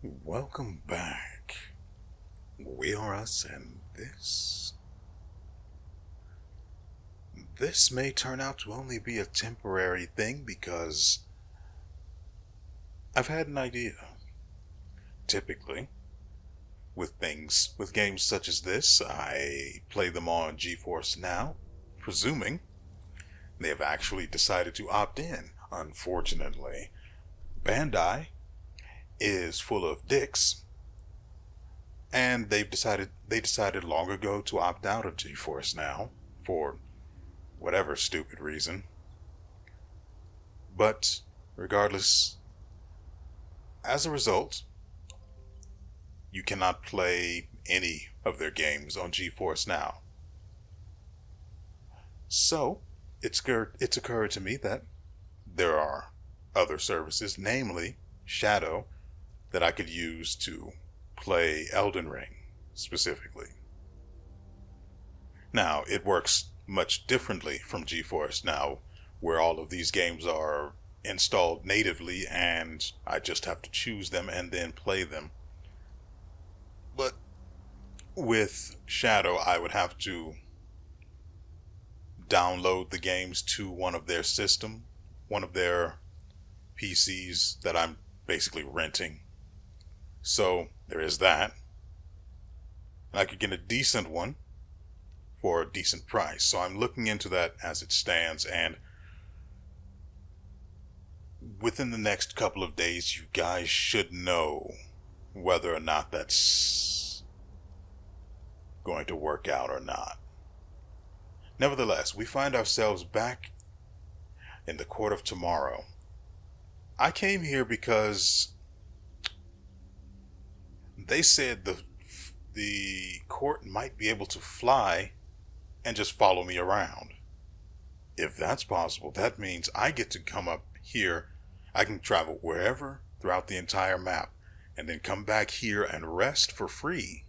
Welcome back. WeArEuS, and this may turn out to only be a temporary thing because I've had an idea. Typically, with games such as this, I play them on GeForce Now, presuming they have actually decided to opt in. Unfortunately, Bandai is full of dicks, and they decided long ago to opt out of GeForce Now for whatever stupid reason. But regardless, as a result, you cannot play any of their games on GeForce Now. So it's occurred to me that there are other services, namely Shadow, that I could use to play Elden Ring specifically. Now, it works much differently from GeForce Now, where all of these games are installed natively and I just have to choose them and then play them. But with Shadow, I would have to download the games to one of their PCs that I'm basically renting. So there is that. And I could get a decent one for a decent price. So I'm looking into that as it stands, and within the next couple of days, you guys should know whether or not that's going to work out or not. Nevertheless, we find ourselves back in the Court of Tomorrow. I came here because they said the court might be able to fly and just follow me around. If that's possible, that means I get to come up here. I can travel wherever throughout the entire map and then come back here and rest for free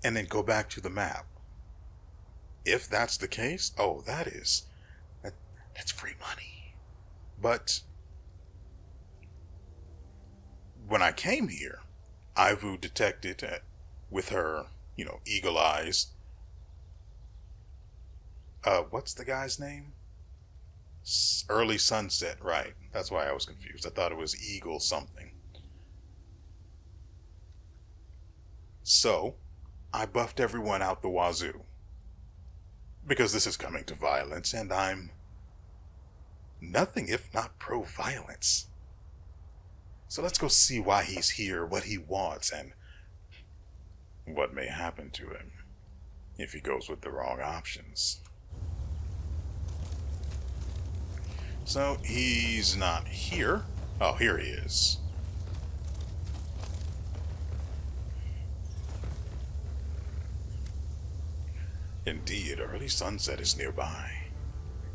and then go back to the map. If that's the case, that's free money. But when I came here, Ivu detected with her, eagle eyes. What's the guy's name? Early Sunset, right. That's why I was confused. I thought it was Eagle something. So, I buffed everyone out the wazoo. Because this is coming to violence, and I'm nothing if not pro-violence. So let's go see why he's here, what he wants, and what may happen to him if he goes with the wrong options. So he's not here. Oh, here he is. Indeed, Early Sunset is nearby.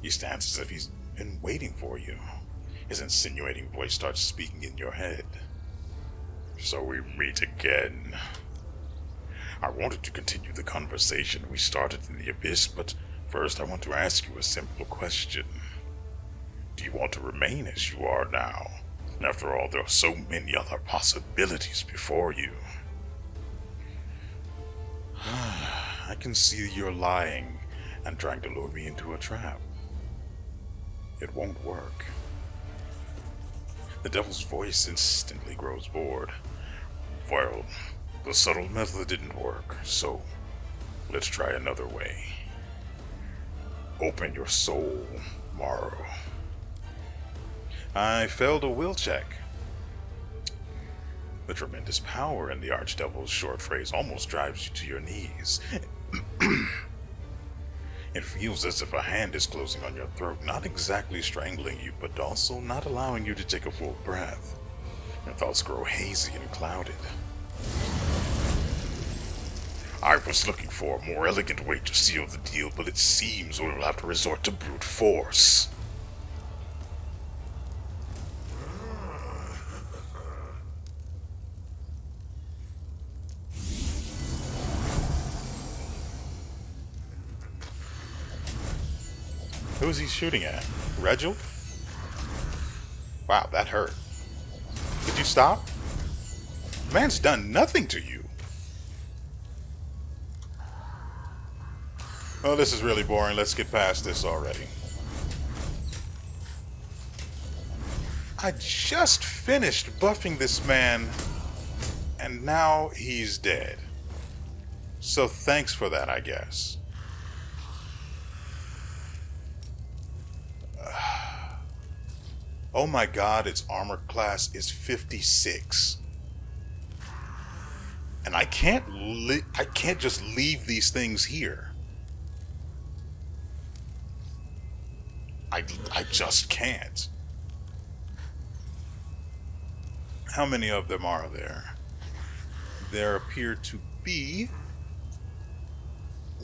He stands as if he's been waiting for you. His insinuating voice starts speaking in your head. So we meet again. I wanted to continue the conversation we started in the Abyss, but first I want to ask you a simple question. Do you want to remain as you are now? After all, there are so many other possibilities before you. I can see you're lying and trying to lure me into a trap. It won't work. The devil's voice instantly grows bored. Well, the subtle method didn't work, so let's try another way. Open your soul, Morrow. I failed a will check. The tremendous power in the Archdevil's short phrase almost drives you to your knees. It feels as if a hand is closing on your throat, not exactly strangling you, but also not allowing you to take a full breath. Your thoughts grow hazy and clouded. I was looking for a more elegant way to seal the deal, but it seems we'll have to resort to brute force. Who is he shooting at? Regil? Wow, that hurt. Did you stop? Man's done nothing to you. Oh, this is really boring. Let's get past this already. I just finished buffing this man, and now he's dead. So thanks for that, I guess. Oh my god, its armor class is 56. And I can't just leave these things here. I just can't. How many of them are there? There appear to be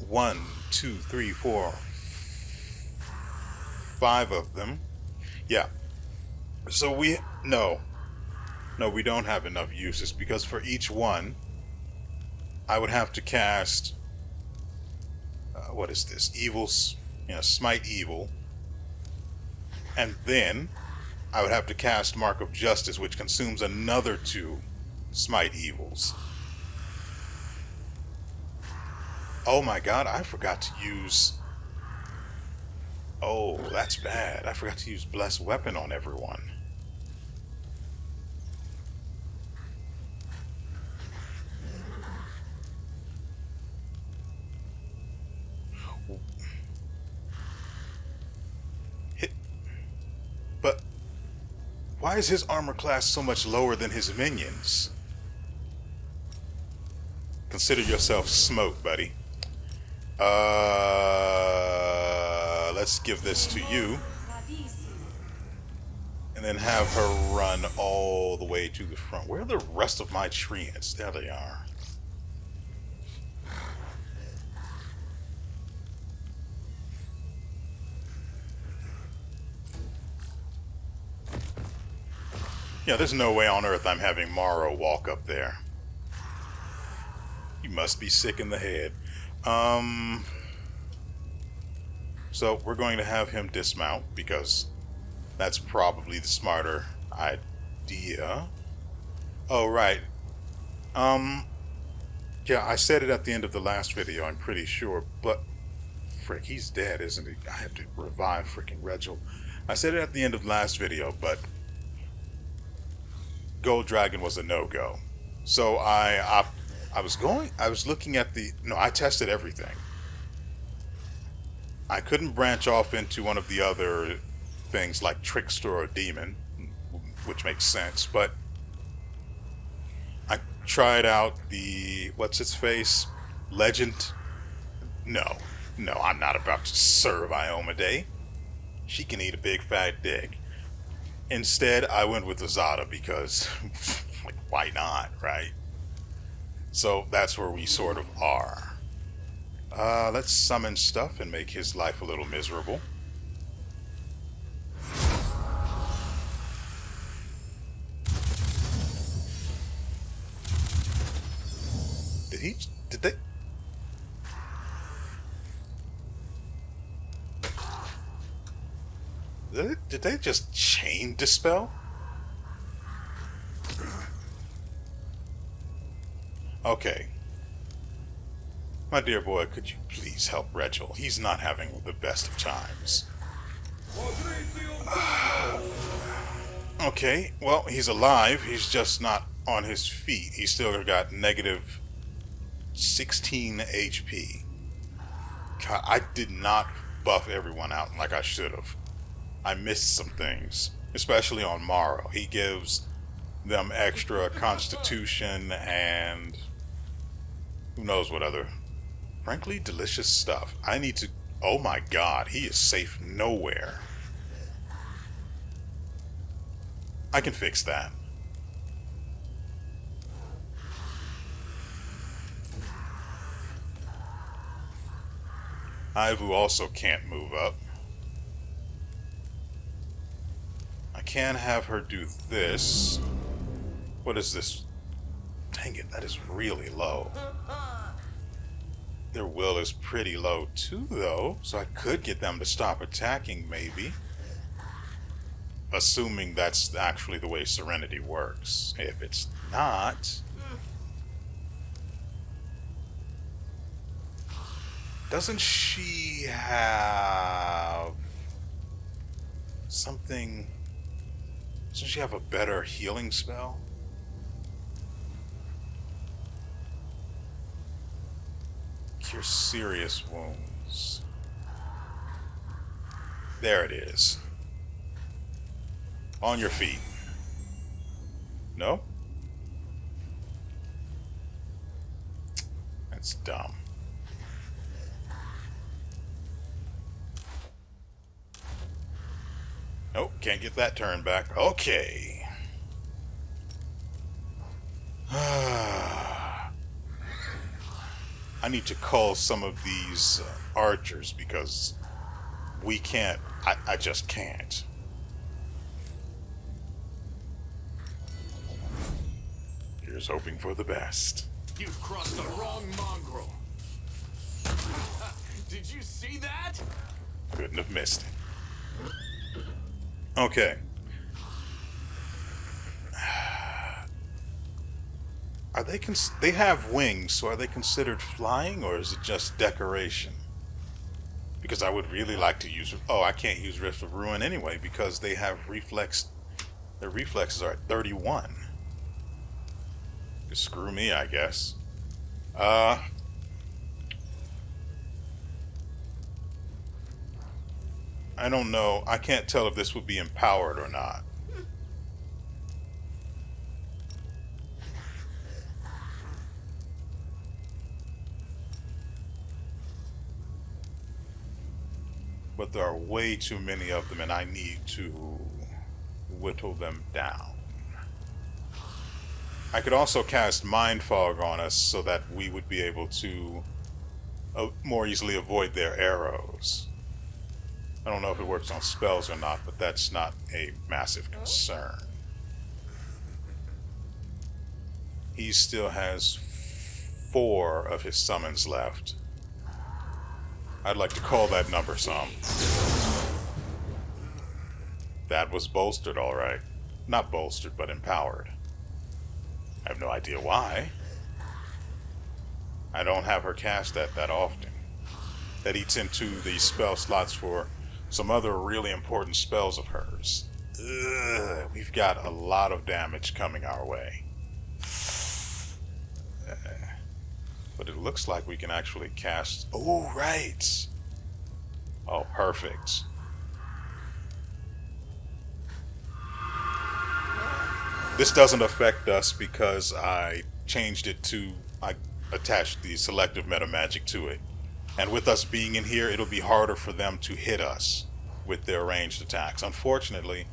1, 2, 3, 4, 5 of them. Yeah. So we no, we don't have enough uses, because for each one I would have to cast what is this? Evil's, smite evil, and then I would have to cast Mark of Justice, which consumes another 2 smite evils. Oh my god, I forgot to use... Oh, that's bad. I forgot to use Blessed Weapon on everyone. But why is his armor class so much lower than his minions? Consider yourself smoked, buddy. Let's give this to you. And then have her run all the way to the front. Where are the rest of my treants? There they are. Yeah, there's no way on earth I'm having Morrow walk up there. You must be sick in the head. So we're going to have him dismount, because that's probably the smarter idea. Oh, right. Yeah, I said it at the end of the last video, I'm pretty sure, but frick, he's dead, isn't he? I have to revive frickin' Regil. I said it at the end of the last video, but Gold Dragon was a no-go. So I was looking at I tested everything. I couldn't branch off into one of the other things like Trickster or Demon, which makes sense, but I tried out the, what's its face? Legend? No, I'm not about to serve Iomedae. She can eat a big fat dick. Instead, I went with Azada because, like, why not, right? So that's where we sort of are. Let's summon stuff and make his life a little miserable. Did they just chain dispel? Okay. My dear boy, could you please help Regil? He's not having the best of times. Okay, well, he's alive. He's just not on his feet. He's still got negative 16 HP. God, I did not buff everyone out like I should have. I missed some things, especially on Morrow. He gives them extra constitution and who knows what other, frankly, delicious stuff. I need to... Oh my god, he is safe nowhere. I can fix that. Ivu also can't move up. I can have her do this. What is this? Dang it, that is really low. Their will is pretty low too, though, so I could get them to stop attacking, maybe. Assuming that's actually the way Serenity works. If it's not, Doesn't she have something? Doesn't she have a better healing spell? Cure serious wounds. There it is. On your feet. No? That's dumb. Nope, can't get that turn back. Okay. I need to call some of these archers because we can't. I just can't. Here's hoping for the best. You've crossed the wrong mongrel. Did you see that? Couldn't have missed it. Okay. Are they they have wings, so are they considered flying, or is it just decoration? Because I would really like to use... Oh, I can't use Rift of Ruin anyway, because they have reflex... Their reflexes are at 31. Screw me, I guess. I don't know. I can't tell if this would be empowered or not. But there are way too many of them, and I need to whittle them down. I could also cast Mind Fog on us so that we would be able to more easily avoid their arrows. I don't know if it works on spells or not, but that's not a massive concern. He still has 4 of his summons left. I'd like to call that number some. That was bolstered, all right. Not bolstered, but empowered. I have no idea why. I don't have her cast that often. That eats into the spell slots for some other really important spells of hers. Ugh, we've got a lot of damage coming our way. But it looks like we can actually cast... Oh, right! Oh, perfect. This doesn't affect us because I changed it to... I attached the selective meta magic to it. And with us being in here, it'll be harder for them to hit us with their ranged attacks. Unfortunately,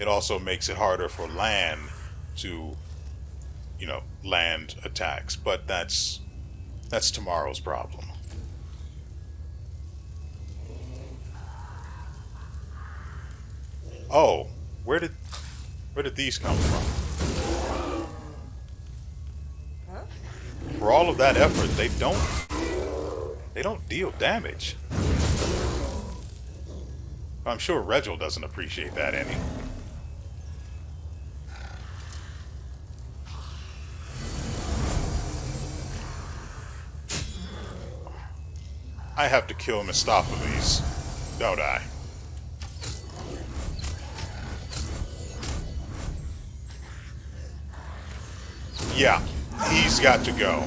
it also makes it harder for land to, you know, land attacks. But that's tomorrow's problem. Oh, where did these come from? For all of that effort, they don't deal damage. I'm sure Regil doesn't appreciate that any. I have to kill Mistopheles, don't I? Yeah, he's got to go.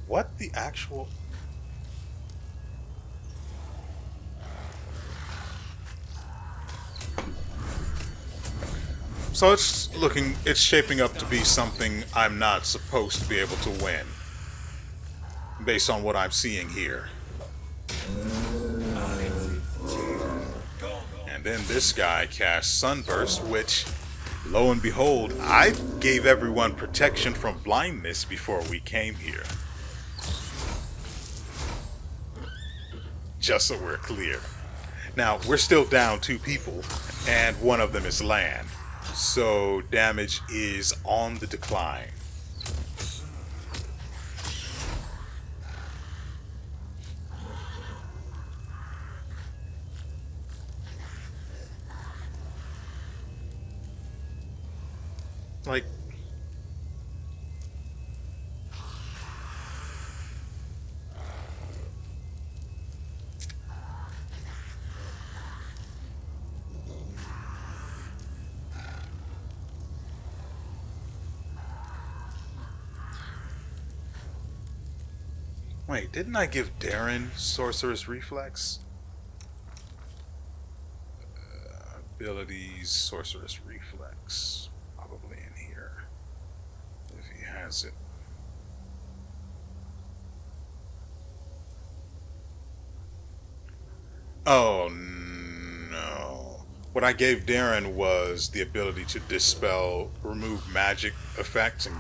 What the actual... So it's shaping up to be something I'm not supposed to be able to win. Based on what I'm seeing here. And then this guy casts Sunburst, which, lo and behold, I gave everyone protection from blindness before we came here. Just so we're clear. Now, we're still down 2 people, and one of them is land. So, damage is on the decline. Like, wait, didn't I give Darren Sorcerer's Reflex? Abilities, Sorcerer's Reflex. Probably in here. If he has it. Oh, no. What I gave Darren was the ability to dispel, remove magic effects and,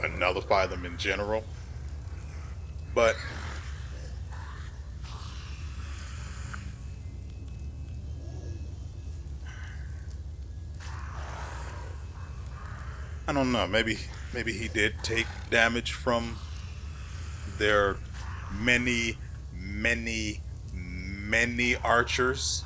and nullify them in general. But I don't know. Maybe he did take damage from their many, many, many archers.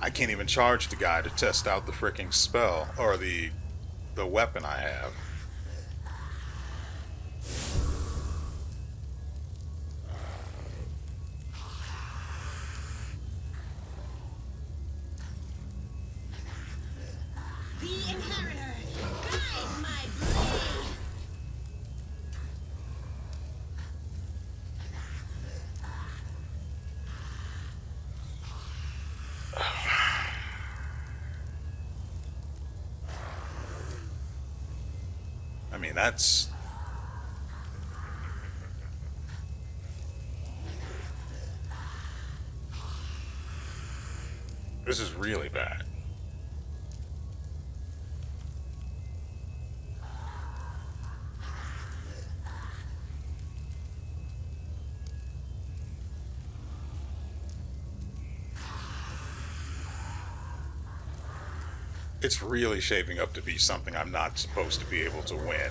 I can't even charge the guy to test out the freaking spell or the weapon I have. The inheritor, guide my blade. I mean, that's... This is really bad. It's really shaping up to be something I'm not supposed to be able to win.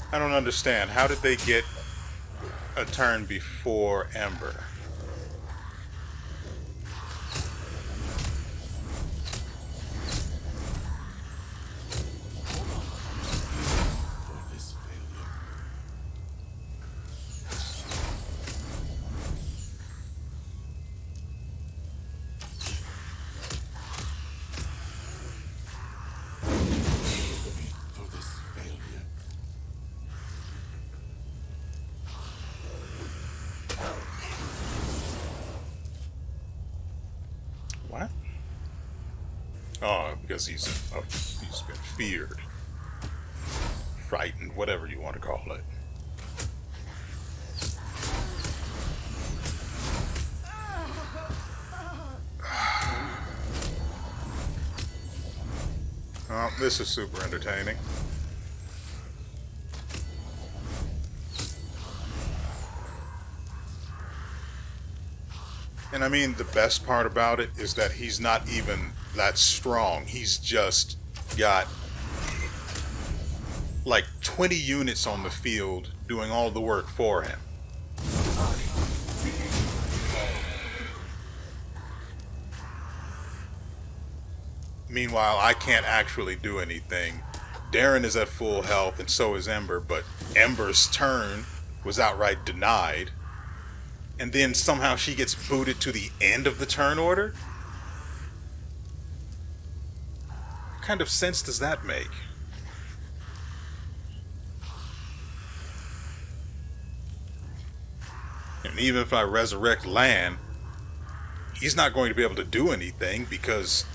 I don't understand. How did they get a turn before Ember? What? Oh, because he's been feared, frightened, whatever you want to call it. Oh, this is super entertaining. And I mean, the best part about it is that he's not even that strong. He's just got like 20 units on the field doing all the work for him. Meanwhile, I can't actually do anything. Darren is at full health and so is Ember, but Ember's turn was outright denied. And then somehow she gets booted to the end of the turn order? What kind of sense does that make? And even if I resurrect Lan, he's not going to be able to do anything because...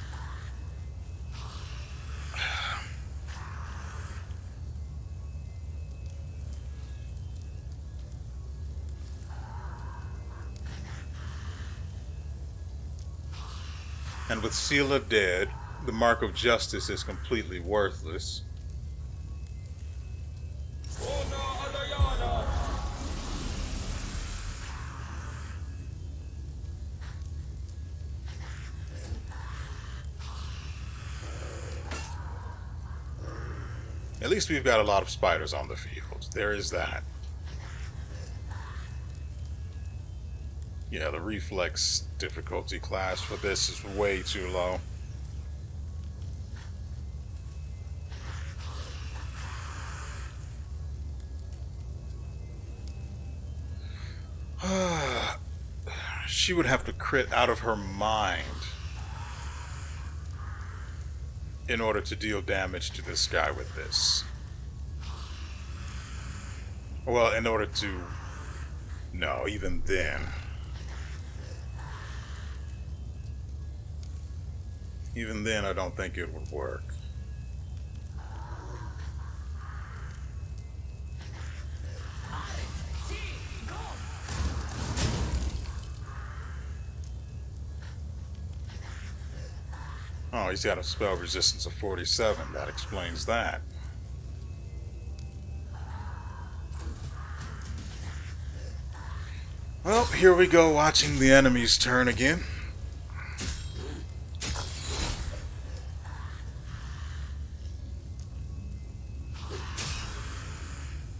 And with Sela dead, The mark of justice is completely worthless. At least we've got a lot of spiders on the field. There is that. Yeah, the reflex difficulty class for this is way too low. She would have to crit out of her mind in order to deal damage to this guy with this. Well, in order to... No, even then. Even then, I don't think it would work. Oh, he's got a spell resistance of 47. That explains that. Well, here we go, watching the enemy's turn again.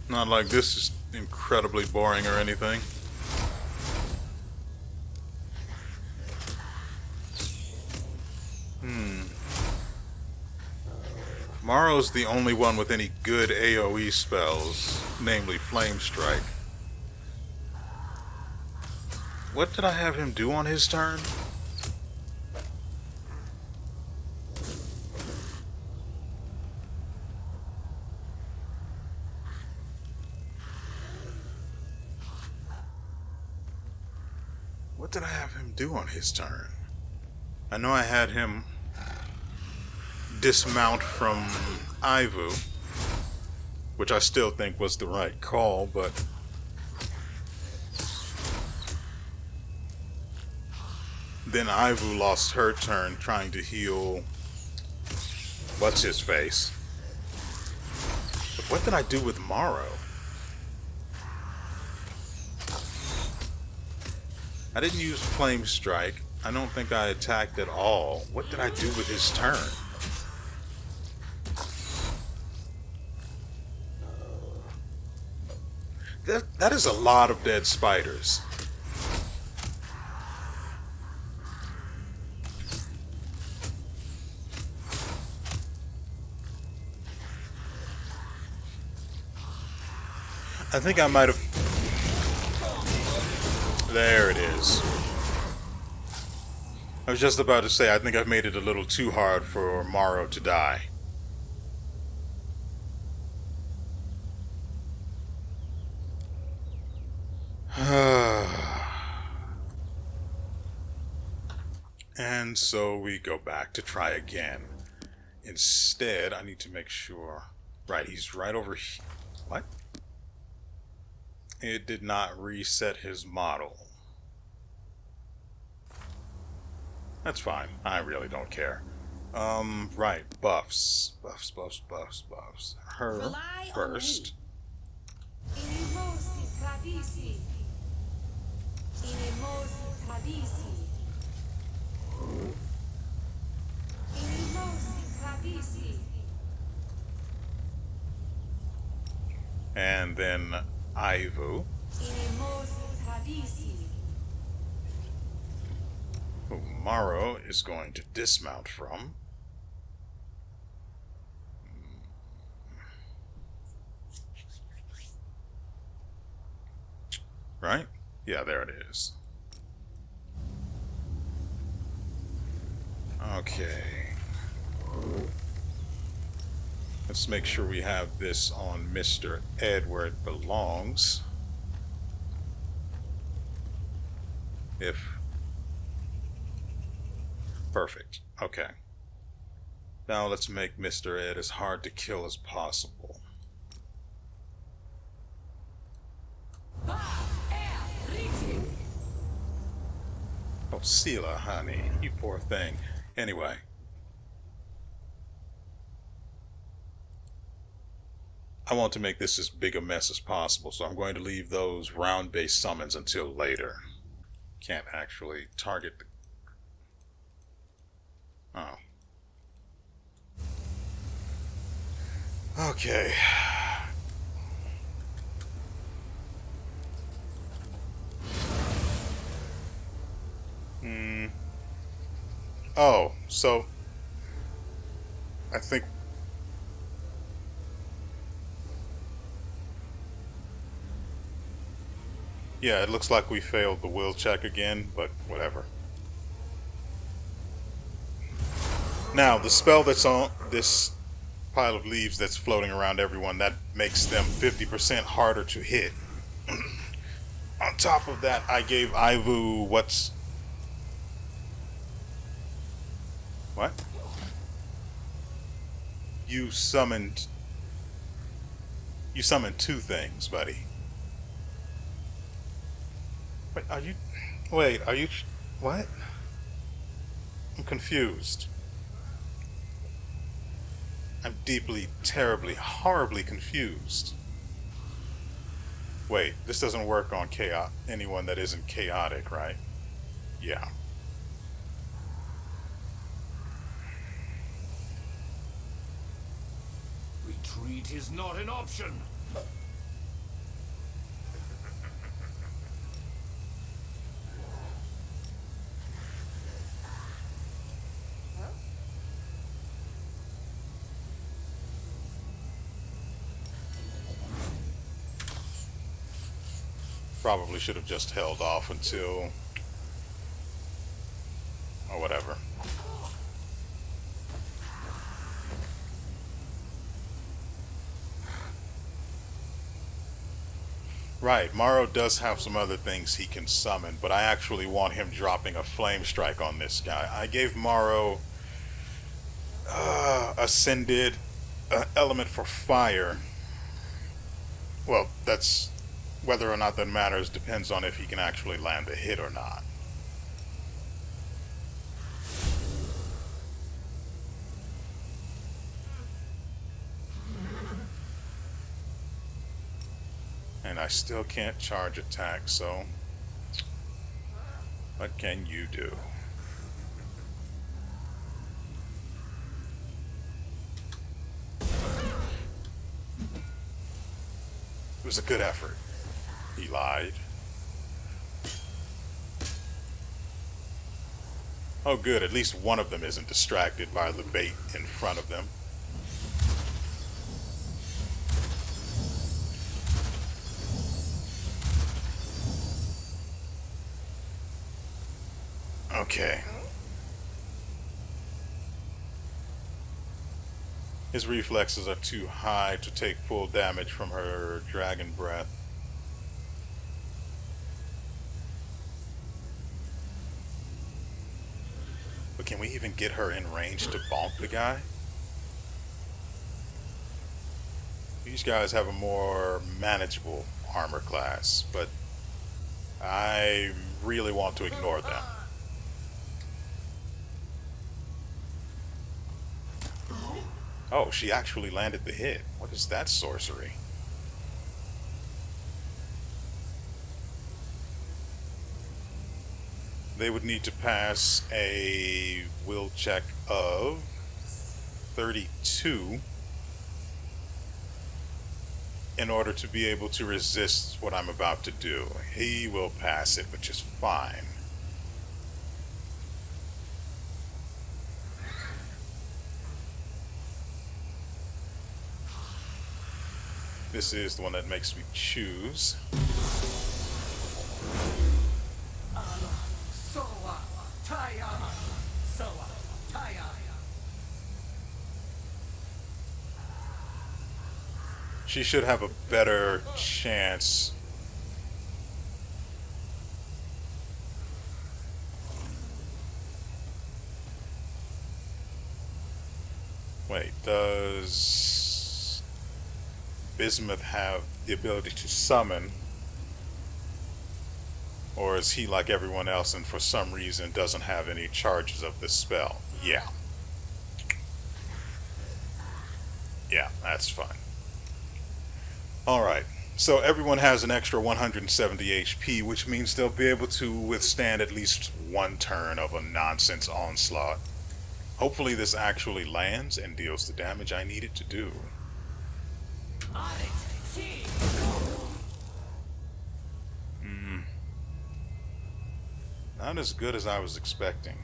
Not like this is incredibly boring or anything. Morrow's the only one with any good AoE spells, namely Flame Strike. What did I have him do on his turn? What did I have him do on his turn? I know I had him dismount from Ivu, which I still think was the right call, but then Ivu lost her turn trying to heal what's his face. But what did I do with Morrow? I didn't use Flame Strike. I don't think I attacked at all. What did I do with his turn? That is a lot of dead spiders. I think I might have... There it is. I was just about to say, I think I've made it a little too hard for Morrow to die. And so we go back to try again. Instead, I need to make sure... Right, he's right over here. What? It did not reset his model. That's fine. I really don't care. Right. Buffs. Buffs. Her first. And then Ivu, who Morrow is going to dismount from. Right? Yeah, there it is. Okay. Let's make sure we have this on Mr. Ed where it belongs. Perfect. Okay. Now let's make Mr. Ed as hard to kill as possible. Oh, Sela, honey. You poor thing. Anyway. I want to make this as big a mess as possible, so I'm going to leave those round-based summons until later. Can't actually target the... Oh. Okay. Oh, so... I think... Yeah, it looks like we failed the will check again, but whatever. Now, the spell that's on this pile of leaves that's floating around everyone, that makes them 50% harder to hit. On top of that, I gave Ivu what's... What? You summoned two things, buddy. Wait, are you... What? I'm confused. I'm deeply, terribly, horribly confused. Wait, this doesn't work on anyone that isn't chaotic, right? Yeah. Retreat is not an option. Probably should have just held off until... or whatever. Right, Morrow does have some other things he can summon, but I actually want him dropping a flame strike on this guy. I gave Morrow Ascended element for fire. Well, that's... whether or not that matters depends on if he can actually land a hit or not. And I still can't charge attack, so what can you do? It was a good effort. He lied. Oh good, at least one of them isn't distracted by the bait in front of them. Okay. His reflexes are too high to take full damage from her dragon breath. But can we even get her in range to bonk the guy? These guys have a more manageable armor class, but I really want to ignore them. Oh, she actually landed the hit. What is that sorcery? They would need to pass a will check of 32 in order to be able to resist what I'm about to do. He will pass it, which is fine. This is the one that makes me choose. She should have a better chance. Wait, does Bismuth have the ability to summon? Or is he like everyone else and for some reason doesn't have any charges of this spell? Yeah. Yeah, that's fine. Alright, so everyone has an extra 170 HP, which means they'll be able to withstand at least one turn of a nonsense onslaught. Hopefully this actually lands and deals the damage I need it to do. Not as good as I was expecting.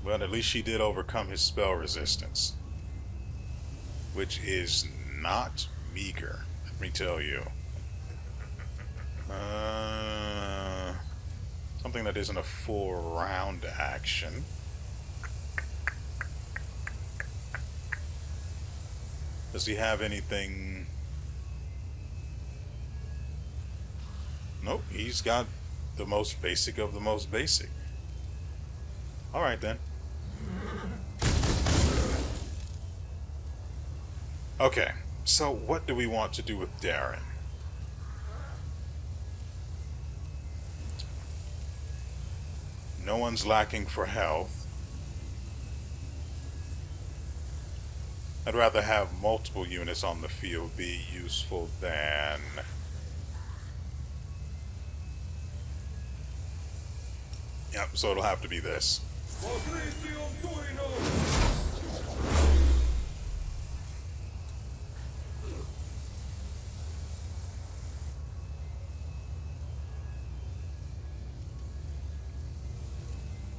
But at least she did overcome his spell resistance, which is not meager, let me tell you. Something that isn't a full round action. Does he have anything? Nope, he's got the most basic of the most basic. Alright then. Okay, so what do we want to do with Darren? No one's lacking for health. I'd rather have multiple units on the field be useful than... Yep, so it'll have to be this.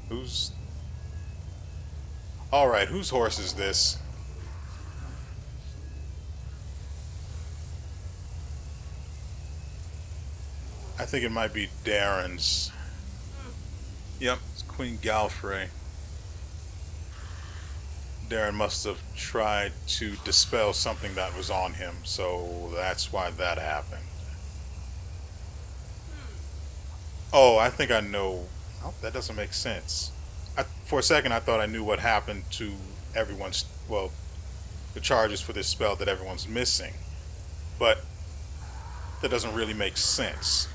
Who's... Alright, whose horse is this? I think it might be Darren's. Yep, it's Queen Galfrey. Darren must have tried to dispel something that was on him, so that's why that happened. Oh, I think I know. Oh, that doesn't make sense. For a second, I thought I knew what happened to everyone's, well, the charges for this spell that everyone's missing. But that doesn't really make sense.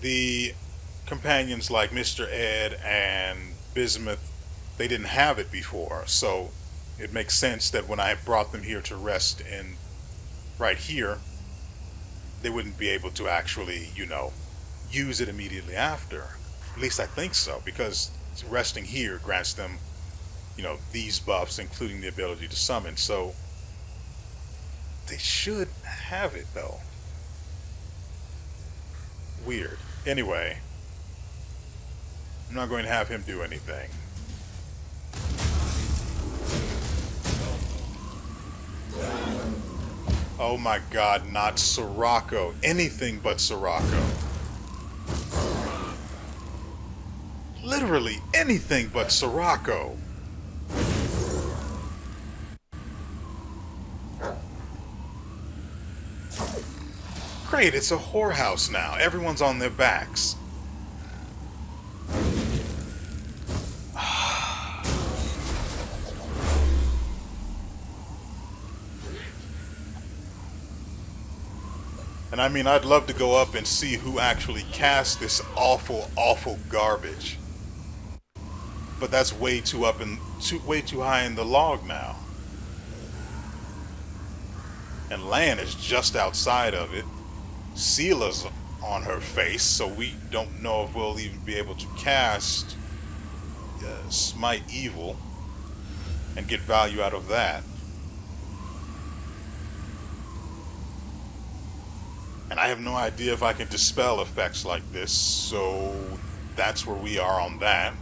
The companions like Mr. Ed and Bismuth, they didn't have it before, so it makes sense that when I brought them here to rest in right here, they wouldn't be able to actually, you know, use it immediately after. At least I think so, because resting here grants them, you know, these buffs, including the ability to summon, so they should have it though. Weird. Anyway, I'm not going to have him do anything. Oh my god, not Sirocco. Anything but Sirocco. Literally anything but Sirocco. Great, it's a whorehouse now. Everyone's on their backs. And I mean, I'd love to go up and see who actually cast this awful, awful garbage. But that's way too up and way too high in the log now. And Lan is just outside of it. Seela's on her face, so we don't know if we'll even be able to cast Smite Evil and get value out of that. And I have no idea if I can dispel effects like this, so that's where we are on that.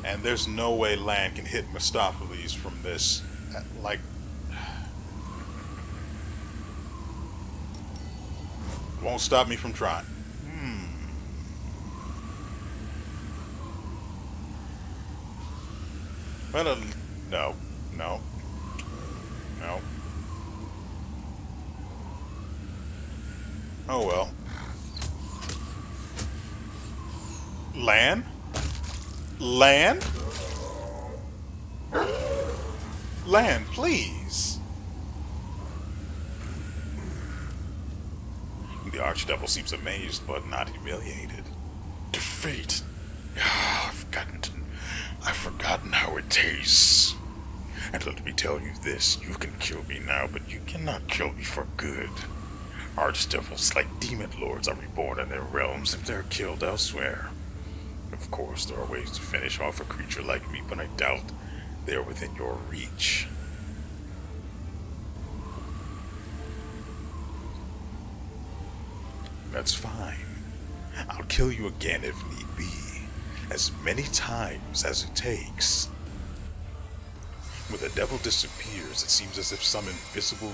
And there's no way Lan can hit Mephistophelies from this. Like, won't stop me from trying. Well, no, no, no. Oh well. Lan? Land? Land, please. The Archdevil seems amazed but not humiliated. Defeat. I've forgotten how it tastes. And let me tell you this, you can kill me now, but you cannot kill me for good. Archdevils, like demon lords, are reborn in their realms if they're killed elsewhere. Of course, there are ways to finish off a creature like me, but I doubt they're within your reach. That's fine. I'll kill you again if need be, as many times as it takes. When the devil disappears, it seems as if some invisible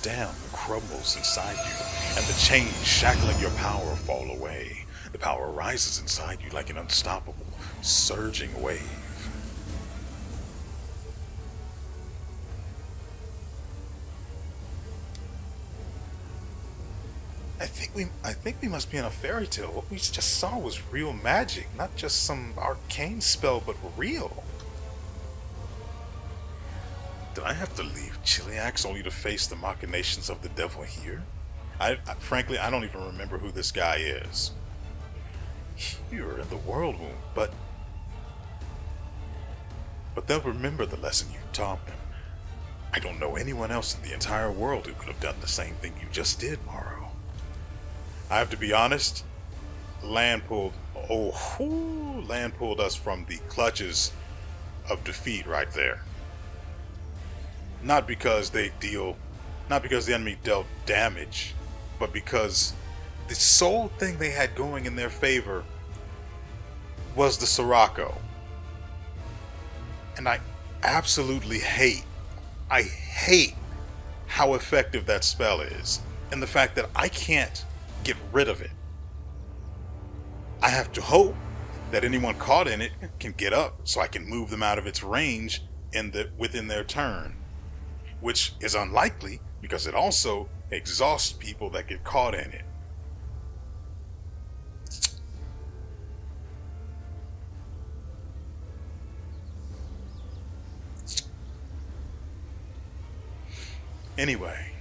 dam crumbles inside you, and the chains shackling your power fall away. The power rises inside you like an unstoppable, surging wave. I think we must be in a fairy tale. What we just saw was real magic, not just some arcane spell, but real. Did I have to leave Chiliax only to face the machinations of the devil here? Frankly, I don't even remember who this guy is. Here in the world womb, but they'll remember the lesson you taught them. I don't know anyone else in the entire world who could have done the same thing you just did, Morrow. I have to be honest, Land pulled us from the clutches of defeat right there. Not because the enemy dealt damage, but because the sole thing they had going in their favor was the Sirocco. And I absolutely hate how effective that spell is, and the fact that I can't get rid of it. I have to hope that anyone caught in it can get up so I can move them out of its range within their turn, which is unlikely because it also exhausts people that get caught in it. Anyway,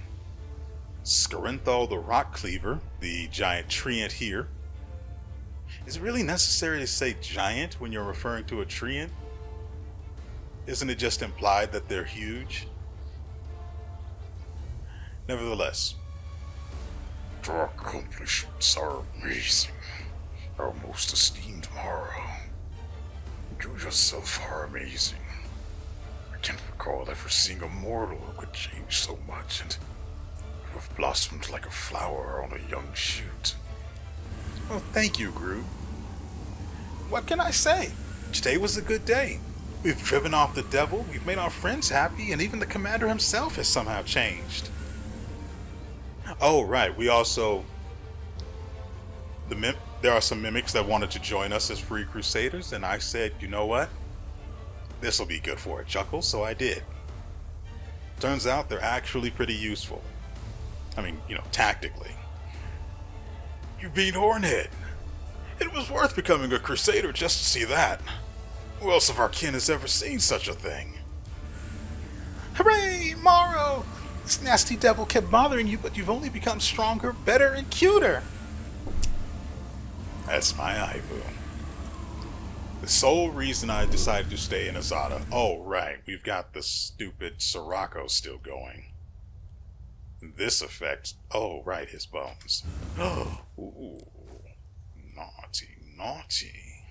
Scarinthal the Rock Cleaver, the giant treant here. Is it really necessary to say giant when you're referring to a treant? Isn't it just implied that they're huge? Nevertheless, Your accomplishments are amazing. Our most esteemed Morrow. You yourself are amazing. I can't recall ever seeing a mortal who could change so much, and you have blossomed like a flower on a young shoot. well, thank you, Groot. What can I say? Today was a good day. We've driven off the devil, we've made our friends happy, and even the commander himself has somehow changed. Oh, right, we also... there are some mimics that wanted to join us as free crusaders, and I said, you know what? This'll be good for a chuckle, so I did. Turns out they're actually pretty useful. I mean, tactically. You beat Hornhead. It was worth becoming a crusader just to see that. Who else of our kin has ever seen such a thing? Hooray, Morrow! This nasty devil kept bothering you, but you've only become stronger, better, and cuter. That's my Ivu. The sole reason I decided to stay in Azada. Oh, right, we've got the stupid Sirocco still going. This effect. Oh, right, his bones. Ooh, naughty, naughty.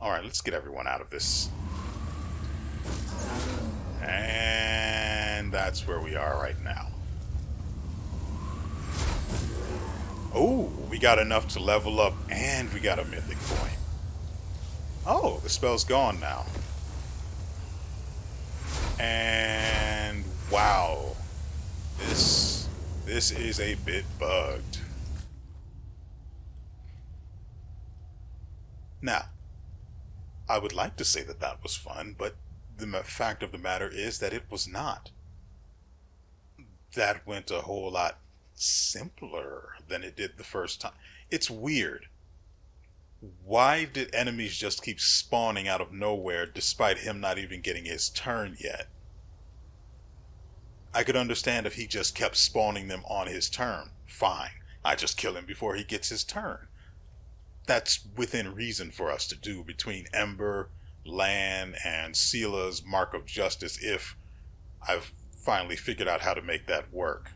Alright, let's get everyone out of this. And that's where we are right now. Oh, we got enough to level up, and we got a mythic point. Oh, the spell's gone now. And wow, this is a bit bugged. Now, I would like to say that that was fun, but the fact of the matter is that it was not. That went a whole lot simpler than it did the first time. It's weird. Why did enemies just keep spawning out of nowhere despite him not even getting his turn yet? I could understand if he just kept spawning them on his turn. Fine. I just kill him before he gets his turn. That's within reason for us to do between Ember, Lan, and Sela's Mark of Justice if I've finally figured out how to make that work.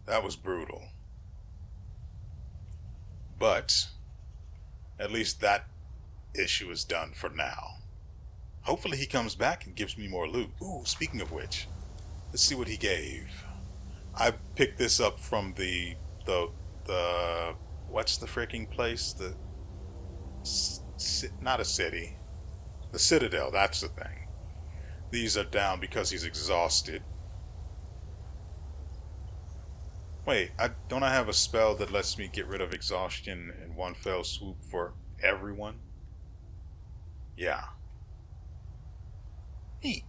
That was brutal. But at least that issue is done for now. Hopefully he comes back and gives me more loot. Ooh, speaking of which, let's see what he gave. I picked this up from the what's the freaking place? Not a city. The Citadel, that's the thing. These are down because he's exhausted. Wait, don't I have a spell that lets me get rid of exhaustion in one fell swoop for everyone? Yeah. Neat.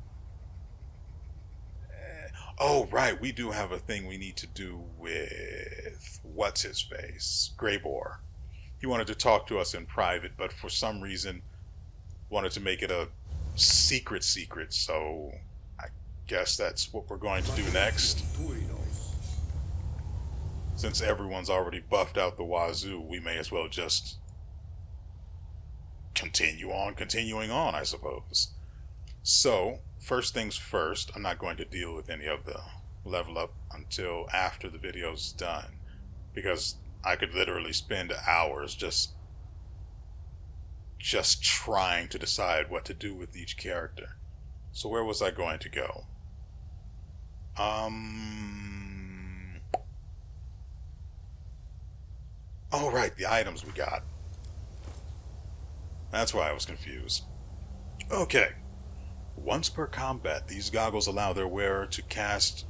Oh, right, we do have a thing we need to do with what's his face, Greybor. He wanted to talk to us in private, but for some reason wanted to make it a secret, so I guess that's what we're going to do next. Since everyone's already buffed out the wazoo, we may as well just continuing on, I suppose. So, first things first, I'm not going to deal with any of the level up until after the video's done, because I could literally spend hours just trying to decide what to do with each character. So where was I going to go? Oh, right, the items we got. That's why I was confused. Okay. Once per combat, these goggles allow their wearer to cast...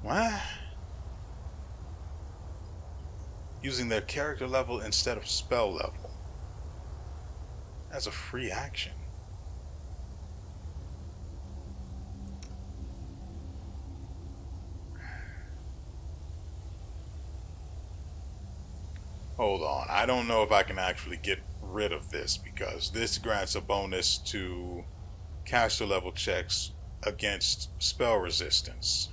What? Using their character level instead of spell level. As a free action. Hold on, I don't know if I can actually get rid of this because this grants a bonus to caster level checks against spell resistance.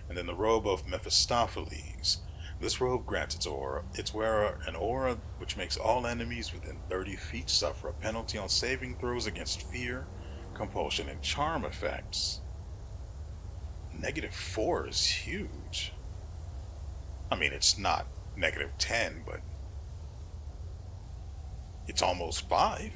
And then the Robe of Mephistopheles. This robe grants its wearer an aura which makes all enemies within 30 feet suffer a penalty on saving throws against fear, compulsion, and charm effects. -4 is huge. I mean, it's not -10, but it's almost 5.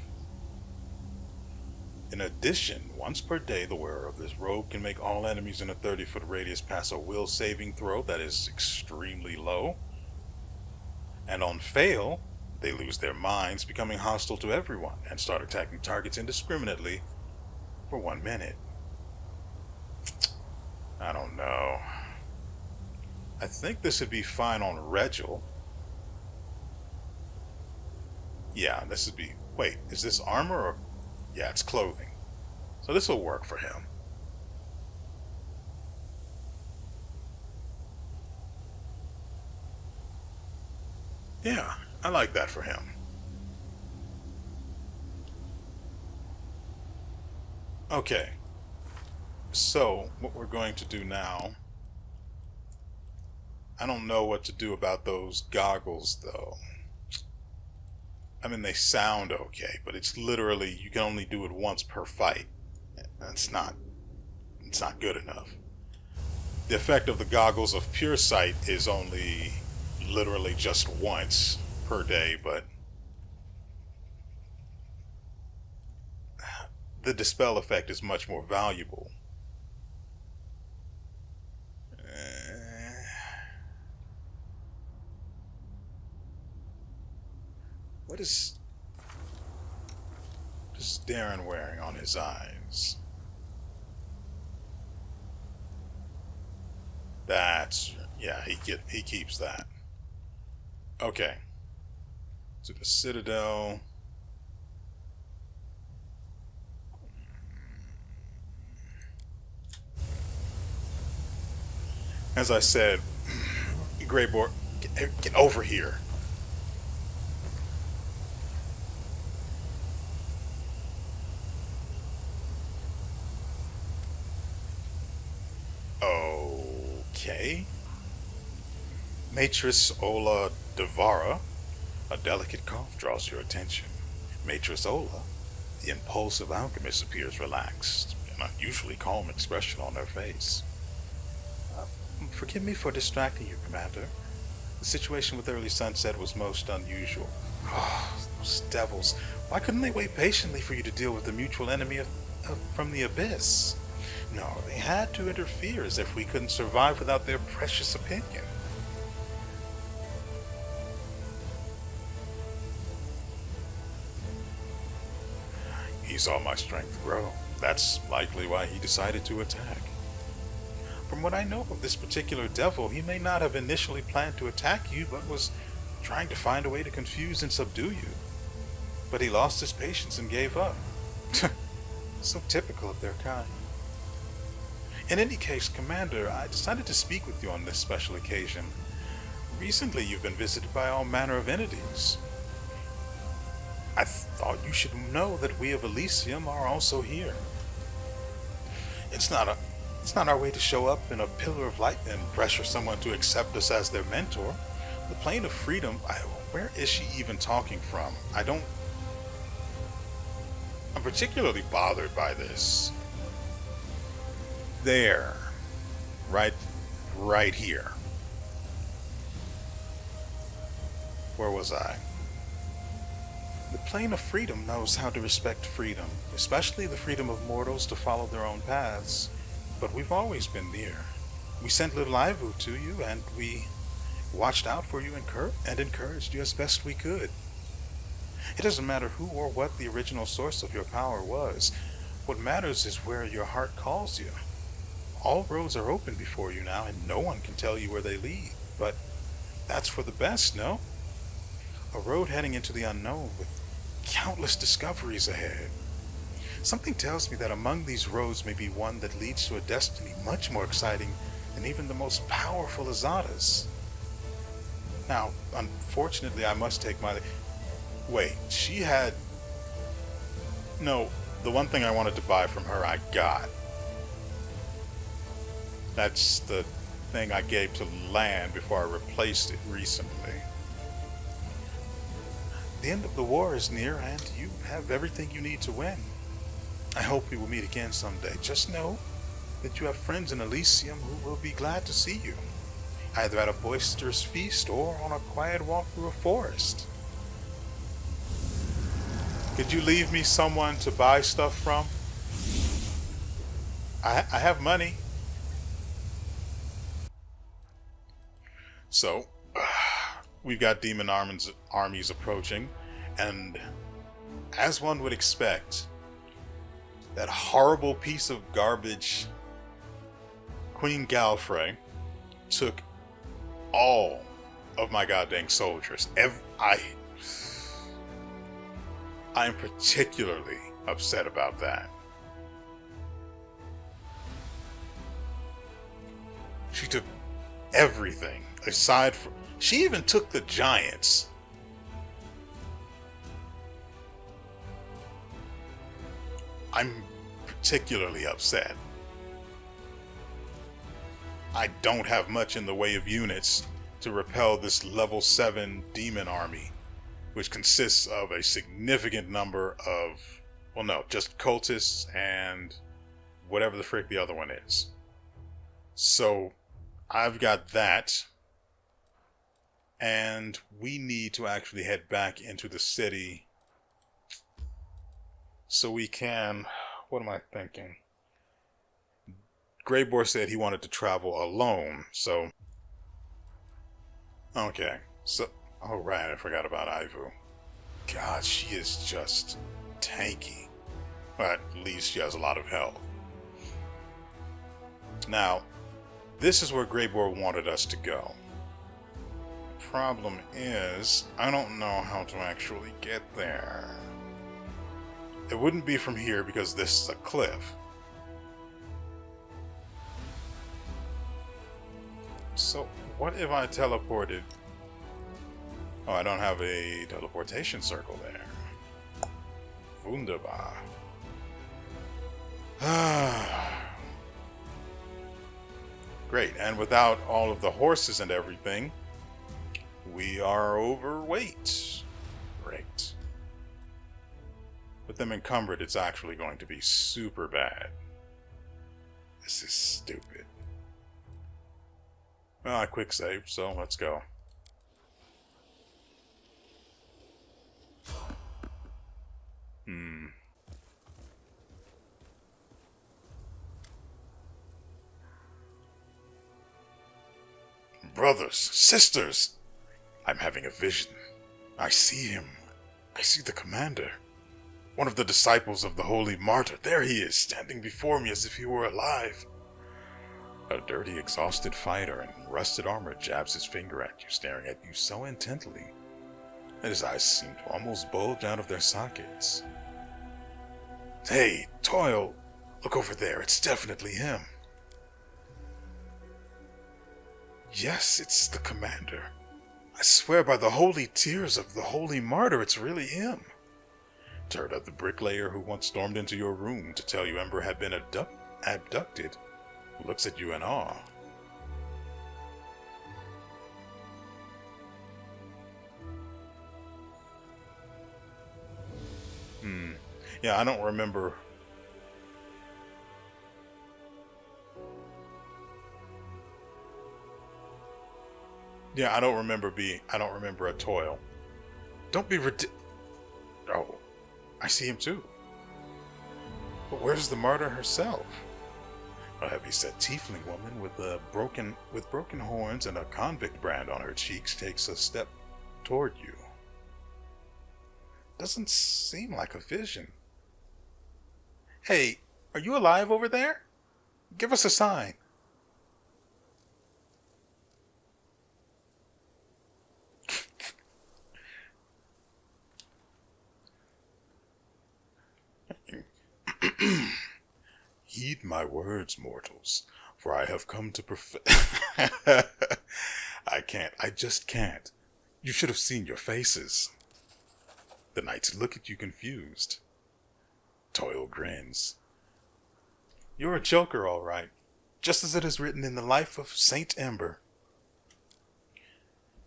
In addition, once per day, the wearer of this robe can make all enemies in a 30-foot radius pass a will saving throw that is extremely low. And on fail, they lose their minds, becoming hostile to everyone, and start attacking targets indiscriminately for 1 minute. I don't know. I think this would be fine on Regil. Yeah, this would be... Wait, is this armor or... Yeah, it's clothing. So this will work for him. Yeah, I like that for him. Okay. So, what we're going to do now... I don't know what to do about those goggles, though. I mean, they sound okay, but it's literally, you can only do it once per fight. It's not good enough. The effect of the goggles of pure sight is only literally just once per day, but the dispel effect is much more valuable. What is Darren wearing on his eyes? That's, yeah, he keeps that. Okay. To the Citadel. As I said, Greybor, get over here. Okay. Matris Ola Devara, a delicate cough draws your attention. Matris Ola, the impulsive alchemist, appears relaxed, an unusually calm expression on her face. Forgive me for distracting you, Commander. The situation with early sunset was most unusual. Oh, those devils. Why couldn't they wait patiently for you to deal with the mutual enemy from the abyss? No, they had to interfere as if we couldn't survive without their precious opinion. He saw my strength grow. That's likely why he decided to attack. From what I know of this particular devil, he may not have initially planned to attack you, but was trying to find a way to confuse and subdue you. But he lost his patience and gave up. So typical of their kind. In any case, Commander, I decided to speak with you on this special occasion. Recently, you've been visited by all manner of entities. I thought you should know that we of Elysium are also here. It's not our way to show up in a pillar of light and pressure someone to accept us as their mentor. The plane of freedom, where is she even talking from? I'm particularly bothered by this. There. Right here. Where was I? The plane of freedom knows how to respect freedom, especially the freedom of mortals to follow their own paths. But we've always been near. We sent little Ivu to you, and we watched out for you and encouraged you as best we could. It doesn't matter who or what the original source of your power was. What matters is where your heart calls you. All roads are open before you now, and no one can tell you where they lead. But that's for the best, no? A road heading into the unknown with countless discoveries ahead. Something tells me that among these roads may be one that leads to a destiny much more exciting than even the most powerful Azadas. Now, unfortunately, I must take my... Wait, she had... No, the one thing I wanted to buy from her, I got. That's the thing I gave to Land before I replaced it recently. The end of the war is near, and you have everything you need to win. I hope we will meet again someday. Just know that you have friends in Elysium who will be glad to see you, either at a boisterous feast or on a quiet walk through a forest. Could you leave me someone to buy stuff from? I have money. So, we've got demon armies approaching, and as one would expect, that horrible piece of garbage Queen Galfrey took all of my goddamn soldiers. I'm particularly upset about that. She took everything aside from... She even took the giants. I'm particularly upset. I don't have much in the way of units to repel this level 7 demon army, which consists of a significant number of, well, no, just cultists and whatever the frick the other one is. So I've got that, and we need to actually head back into the city so we can... What am I thinking? Greybor said he wanted to travel alone, so... Okay, so... Oh right, I forgot about Ivu. God, she is just tanky. But at least she has a lot of health. Now, this is where Greybor wanted us to go. Problem is, I don't know how to actually get there. It wouldn't be from here because this is a cliff. What if I teleported? Oh, I don't have a teleportation circle there. Wunderbar. Great, and without all of the horses and everything, we are overweight. Great. With them encumbered, it's actually going to be super bad. This is stupid. Well, I quick saved, so let's go. Brothers, sisters, I'm having a vision. I see him. I see the commander. One of the disciples of the holy martyr. There he is, standing before me as if he were alive. A dirty, exhausted fighter in rusted armor jabs his finger at you, staring at you so intently that his eyes seem to almost bulge out of their sockets. Hey, Toil, look over there. It's definitely him. Yes, it's the commander. I swear by the holy tears of the holy martyr, it's really him. Turda, the bricklayer who once stormed into your room to tell you Ember had been abducted, looks at you in awe. Yeah, I don't remember. Yeah, I don't remember a Toil. Don't be Oh, I see him too. But where's the martyr herself? A heavy-set tiefling woman with broken horns and a convict brand on her cheeks takes a step toward you. Doesn't seem like a vision. Hey, are you alive over there? Give us a sign. Heed my words, mortals, for I have come to I just can't. You should have seen your faces. The knights look at you confused. Toil grins. You're a joker, all right, just as it is written in the life of Saint Ember.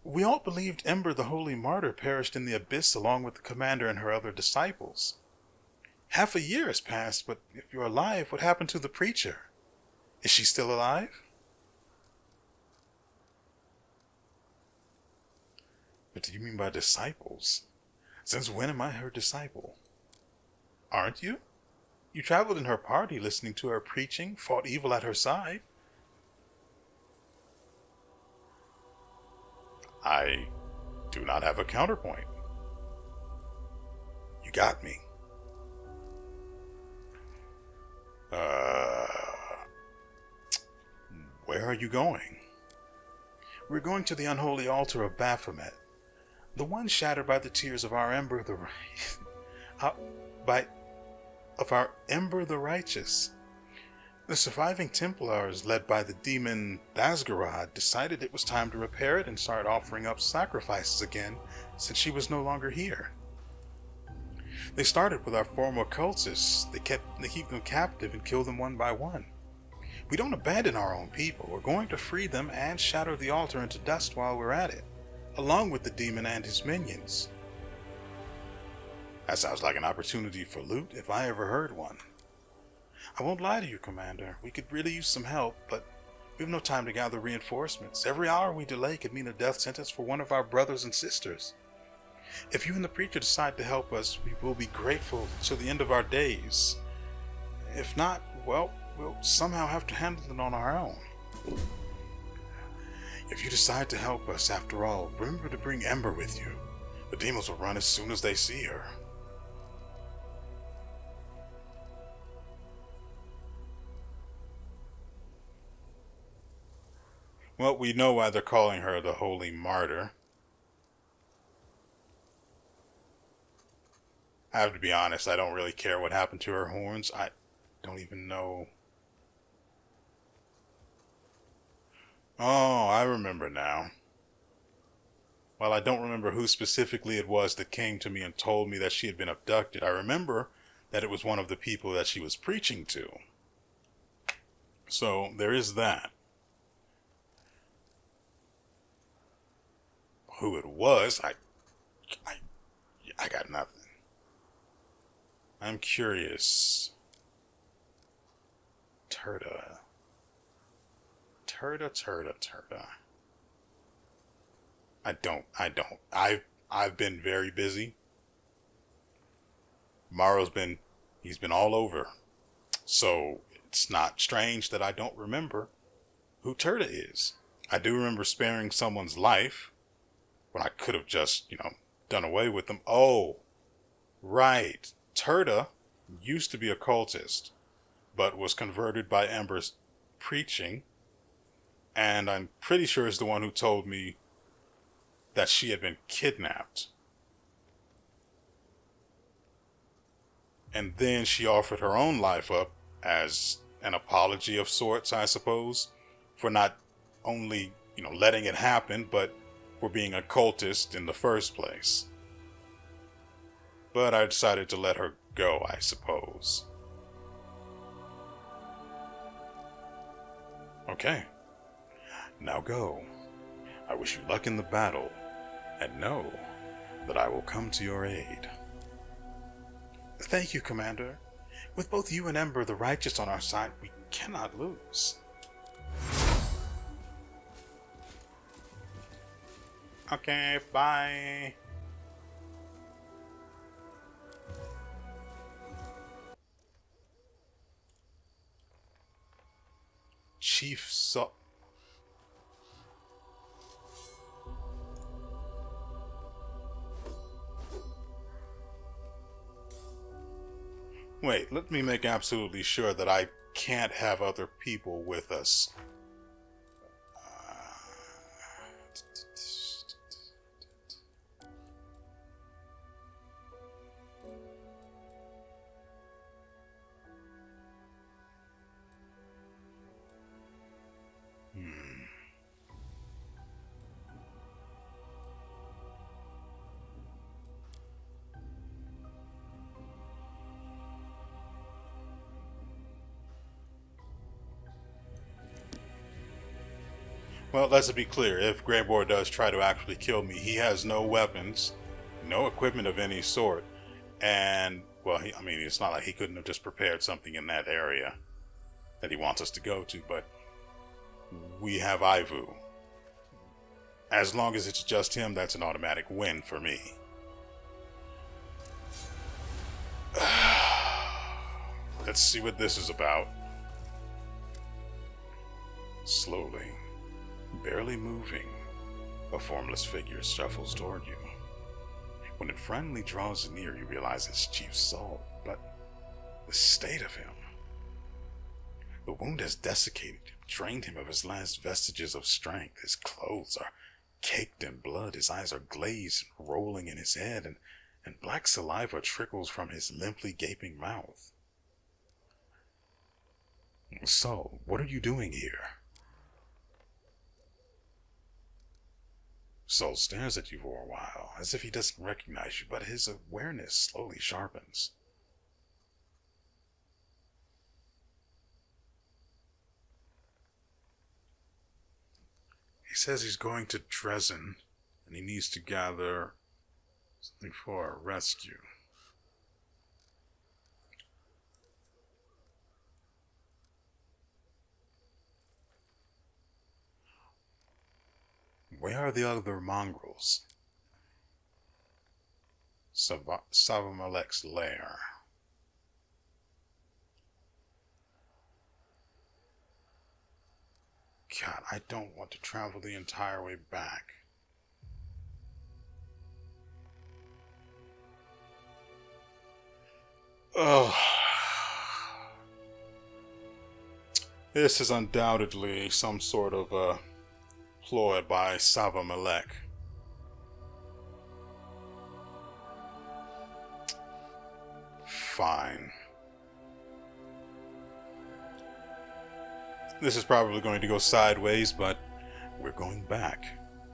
We all believed Ember the holy martyr perished in the abyss along with the commander and her other disciples. Half a year has passed, but if you're alive, what happened to the preacher? Is she still alive? What do you mean by disciples? Since when am I her disciple? Aren't you? You traveled in her party, listening to her preaching, fought evil at her side. I do not have a counterpoint. You got me. Where are you going? We're going to the unholy altar of Baphomet, the one shattered by the tears of our Ember the righteous. The surviving Templars, led by the demon Basgarad, decided it was time to repair it and start offering up sacrifices again, since she was no longer here. They started with our former cultists. They keep them captive and kill them one by one. We don't abandon our own people. We're going to free them and shatter the altar into dust while we're at it, along with the demon and his minions. That sounds like an opportunity for loot if I ever heard one. I won't lie to you, Commander. We could really use some help, but we have no time to gather reinforcements. Every hour we delay could mean a death sentence for one of our brothers and sisters. If you and the preacher decide to help us, we will be grateful till the end of our days. If not, well, we'll somehow have to handle it on our own. If you decide to help us, after all, remember to bring Ember with you. The demons will run as soon as they see her. Well, we know why they're calling her the Holy Martyr. I have to be honest, I don't really care what happened to her horns. I don't even know. Oh, I remember now. While I don't remember who specifically it was that came to me and told me that she had been abducted, I remember that it was one of the people that she was preaching to. So there is that. Who it was, I got nothing. I'm curious. Turda. I don't. I've been very busy. He's been all over. So it's not strange that I don't remember who Turda is. I do remember sparing someone's life when I could have just, done away with them. Oh, right. Turda used to be a cultist, but was converted by Ember's preaching, and I'm pretty sure is the one who told me that she had been kidnapped. And then she offered her own life up as an apology of sorts, I suppose, for not only, letting it happen, but for being a cultist in the first place. But I decided to let her go, I suppose. Okay. Now go. I wish you luck in the battle, and know that I will come to your aid. Thank you, Commander. With both you and Ember the righteous on our side, we cannot lose. Okay, bye. Chief Sol... Wait, let me make absolutely sure that I can't have other people with us. Well, let's be clear. If Greybor does try to actually kill me, he has no weapons, no equipment of any sort, and, well, it's not like he couldn't have just prepared something in that area that he wants us to go to, but we have Ivu. As long as it's just him, that's an automatic win for me. Let's see what this is about. Slowly, barely moving, a formless figure shuffles toward you. When it finally draws near, you realize it's Chief Sol, but the state of him. The wound has desiccated him, drained him of his last vestiges of strength. His clothes are caked in blood, his eyes are glazed and rolling in his head, and black saliva trickles from his limply gaping mouth. So, what are you doing here? Sol stares at you for a while, as if he doesn't recognize you, but his awareness slowly sharpens. He says he's going to Dresden, and he needs to gather something for a rescue. Where are the other mongrels? Savamalek's lair. God, I don't want to travel the entire way back. Oh. This is undoubtedly some sort of ploy by Savamalek. Fine. This is probably going to go sideways, but We're going back.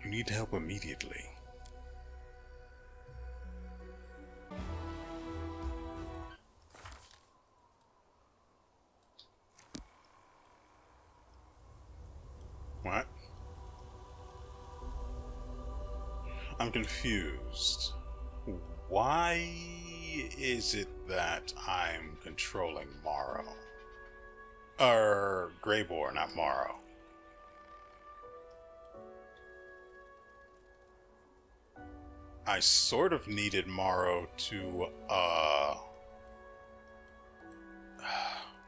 You need help immediately. What? I'm confused. Why is it that I'm controlling Morrow? Or Greybor, not Morrow. I sort of needed Morrow to,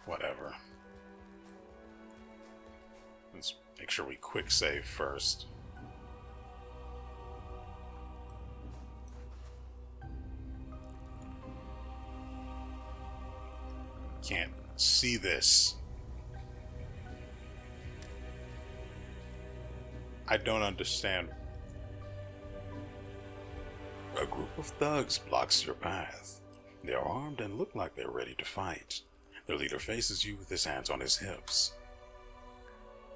whatever. Let's make sure we quick save first. Can't see this. I don't understand. A group of thugs blocks your path. They are armed and look like they're ready to fight. Their leader faces you with his hands on his hips.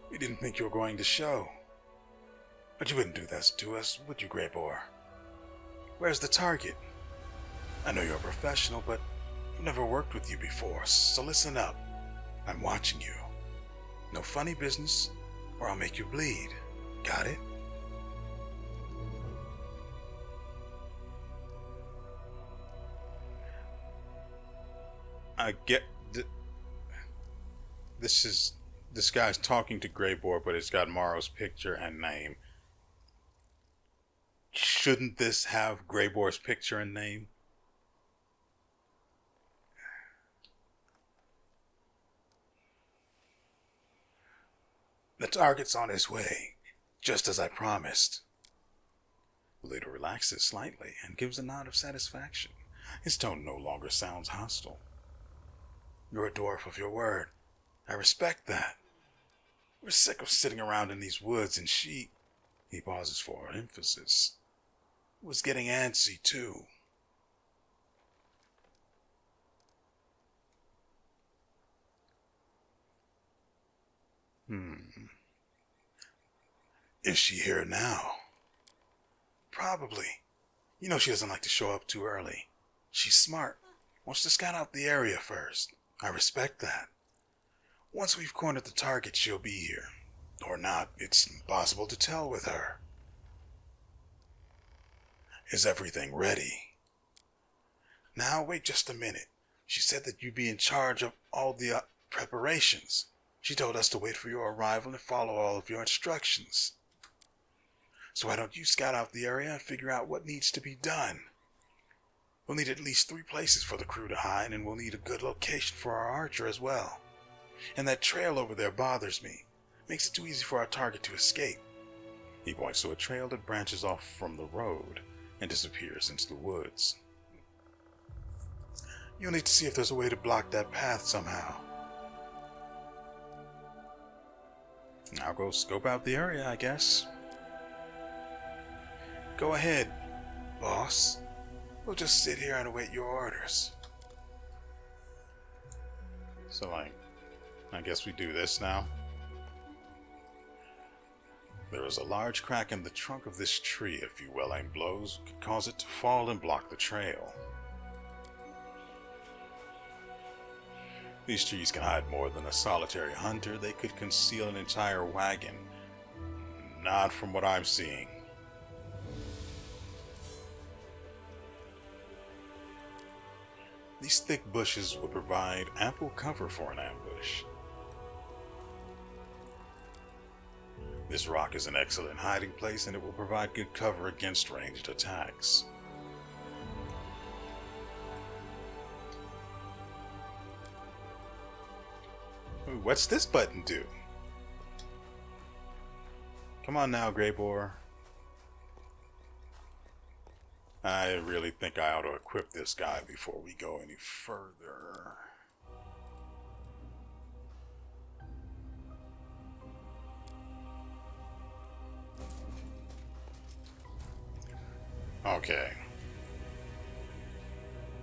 We didn't think you were going to show. But you wouldn't do this to us, would you, Greybor? Where's the target? I know you're a professional, but I've never worked with you before, so listen up. I'm watching you. No funny business, or I'll make you bleed. Got it? I get this guy's talking to Greybor, but it's got Morrow's picture and name. Shouldn't this have Greybor's picture and name? The target's on his way, just as I promised. The leader relaxes slightly and gives a nod of satisfaction. His tone no longer sounds hostile. You're a dwarf of your word. I respect that. We're sick of sitting around in these woods, and she... He pauses for emphasis. Was getting antsy, too. Is she here now? Probably. You know she doesn't like to show up too early. She's smart. Wants to scout out the area first. I respect that. Once we've cornered the target, she'll be here. Or not, it's impossible to tell with her. Is everything ready? Now, wait just a minute. She said that you'd be in charge of all the preparations. She told us to wait for your arrival and follow all of your instructions. So why don't you scout out the area and figure out what needs to be done? We'll need at least 3 places for the crew to hide, and we'll need a good location for our archer as well. And that trail over there bothers me. Makes it too easy for our target to escape. He points to a trail that branches off from the road and disappears into the woods. You'll need to see if there's a way to block that path somehow. I'll go scope out the area, I guess. Go ahead, boss. We'll just sit here and await your orders. So, I guess we do this now. There is a large crack in the trunk of this tree. A few well-aimed blows could cause it to fall and block the trail. These trees can hide more than a solitary hunter. They could conceal an entire wagon. Not from what I'm seeing. These thick bushes will provide ample cover for an ambush. This rock is an excellent hiding place, and it will provide good cover against ranged attacks. Ooh, what's this button do? Come on now, Greybor. I really think I ought to equip this guy before we go any further. Okay.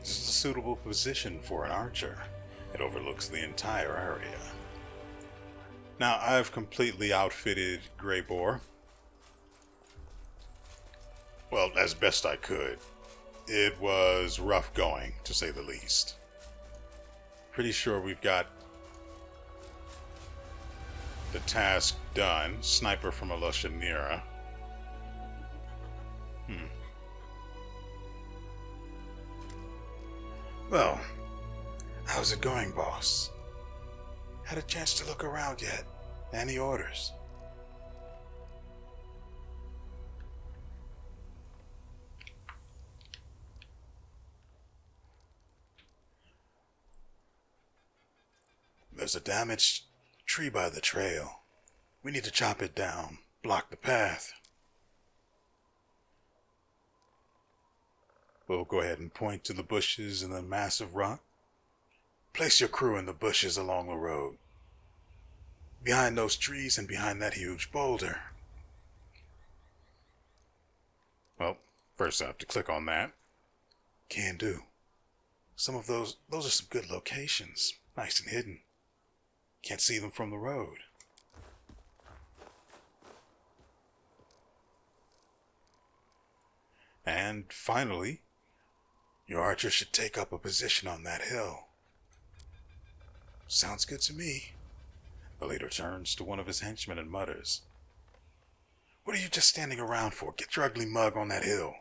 This is a suitable position for an archer. It overlooks the entire area. Now, I've completely outfitted Grey Boar. Well, as best I could. It was rough going, to say the least. Pretty sure we've got the task done. Sniper from Alushanira. Well, how's it going, boss? Had a chance to look around yet? Any orders? There's a damaged tree by the trail. We need to chop it down, block the path. We'll go ahead and point to the bushes and the massive rock. Place your crew in the bushes along the road. Behind those trees and behind that huge boulder. Well, first I have to click on that. Can do. Some of those are some good locations. Nice and hidden. Can't see them from the road. And finally, your archer should take up a position on that hill. Sounds good to me. The leader turns to one of his henchmen and mutters, "What are you just standing around for? Get your ugly mug on that hill."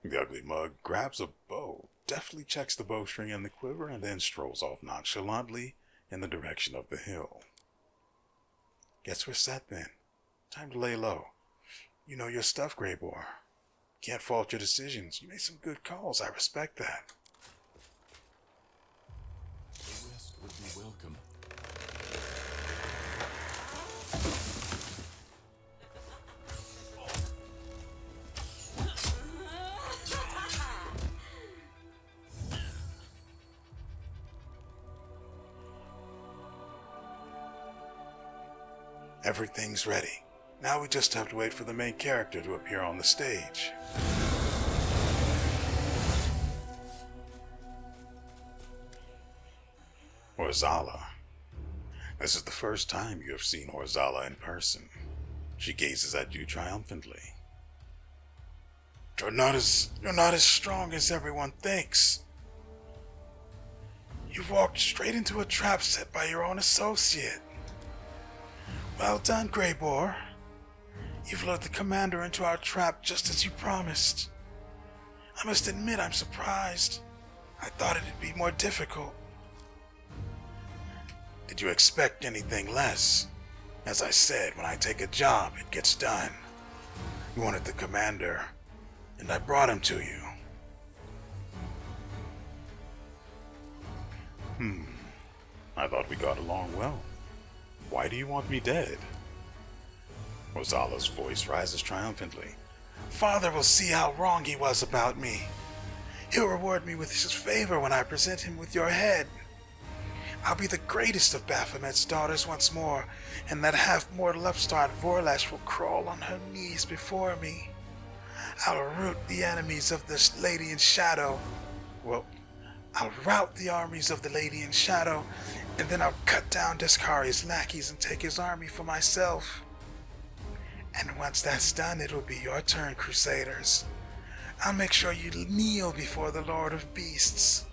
The ugly mug grabs a bow, deftly checks the bowstring and the quiver, and then strolls off nonchalantly in the direction of the hill. Guess we're set then. Time to lay low. You know your stuff, Grey Boar. Can't fault your decisions. You made some good calls. I respect that. The rest would be welcome. Everything's ready. Now we just have to wait for the main character to appear on the stage. Orzala. This is the first time you have seen Orzala in person. She gazes at you triumphantly. You're not as strong as everyone thinks. You walked straight into a trap set by your own associate. Well done, Grey Boar. You've lured the commander into our trap just as you promised. I must admit I'm surprised. I thought it'd be more difficult. Did you expect anything less? As I said, when I take a job, it gets done. You wanted the commander, and I brought him to you. I thought we got along well. Why do you want me dead? Orzala's voice rises triumphantly. Father will see how wrong he was about me. He'll reward me with his favor when I present him with your head. I'll be the greatest of Baphomet's daughters once more, and that half-mortal upstart Vorlash will crawl on her knees before me. I'll rout the enemies of this Lady in Shadow. I'll rout the armies of the Lady in Shadow, and then I'll cut down Deskari's lackeys and take his army for myself. And once that's done, it'll be your turn, Crusaders. I'll make sure you kneel before the Lord of Beasts.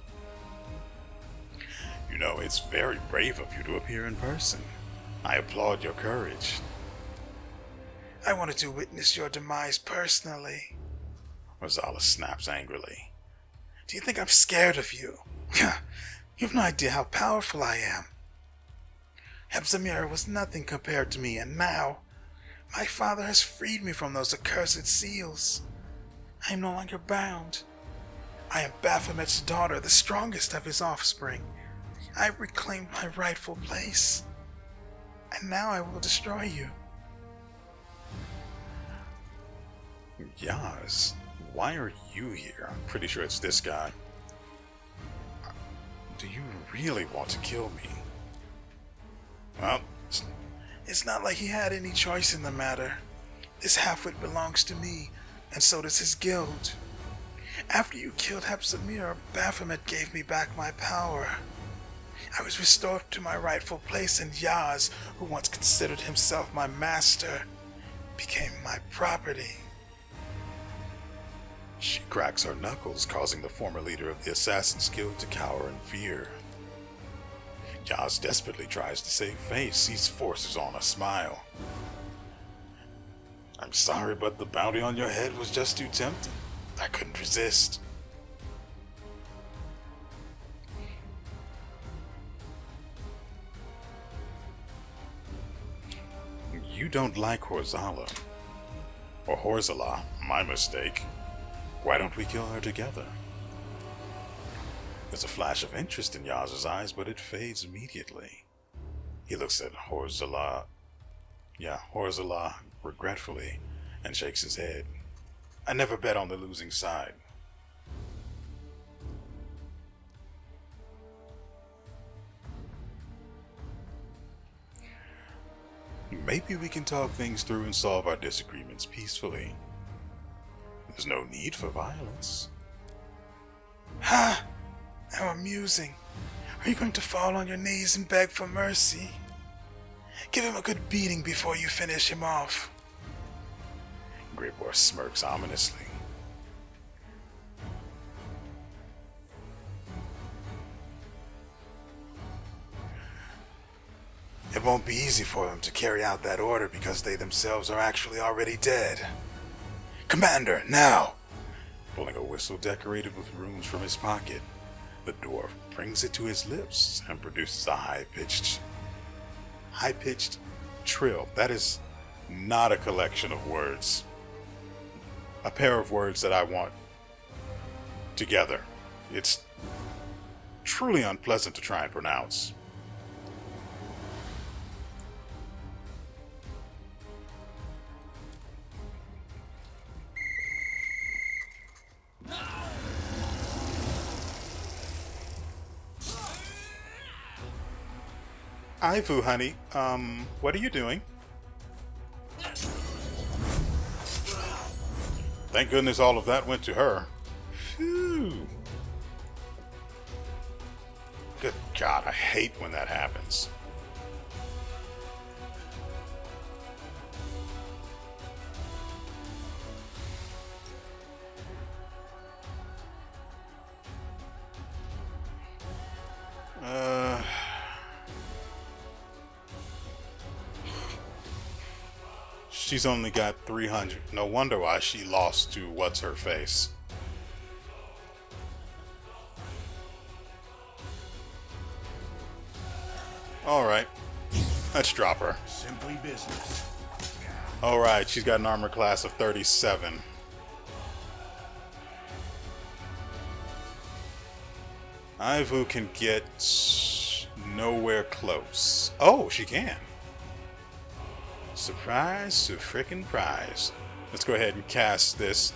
You know, it's very brave of you to appear in person. I applaud your courage. I wanted to witness your demise personally. Orzala snaps angrily. Do you think I'm scared of you? You've no idea how powerful I am. Hebzamira was nothing compared to me, and now my father has freed me from those accursed seals. I am no longer bound. I am Baphomet's daughter, the strongest of his offspring. I have reclaimed my rightful place, and now I will destroy you. Yaz, why are you here? I'm pretty sure it's this guy. Do you really want to kill me? Well, it's not like he had any choice in the matter. This halfwit belongs to me, and so does his guild. After you killed Hepzibah, Baphomet gave me back my power. I was restored to my rightful place, and Yaz, who once considered himself my master, became my property. She cracks her knuckles, causing the former leader of the Assassin's Guild to cower in fear. Yaz desperately tries to save face. He forces on a smile. I'm sorry, but the bounty on your head was just too tempting. I couldn't resist. You don't like Horzala. Or Horzala, my mistake. Why don't we kill her together? There's a flash of interest in Yaz's eyes, but it fades immediately. He looks at Horzala regretfully and shakes his head. I never bet on the losing side. Maybe we can talk things through and solve our disagreements peacefully. There's no need for violence. Ha! How amusing. Are you going to fall on your knees and beg for mercy? Give him a good beating before you finish him off. Gripor smirks ominously. It won't be easy for them to carry out that order because they themselves are actually already dead. Commander, now! Pulling a whistle decorated with runes from his pocket, the dwarf brings it to his lips and produces a high-pitched trill. That is not a collection of words. A pair of words that I want together. It's truly unpleasant to try and pronounce. Ivu, honey, what are you doing? Thank goodness all of that went to her. Phew. Good God, I hate when that happens. She's only got 300. No wonder why she lost to what's her face. Alright. Let's drop her. Simply business. Alright, she's got an armor class of 37. Ivu can get nowhere close. Oh, she can. Surprise to frickin' prize. Let's go ahead and cast this.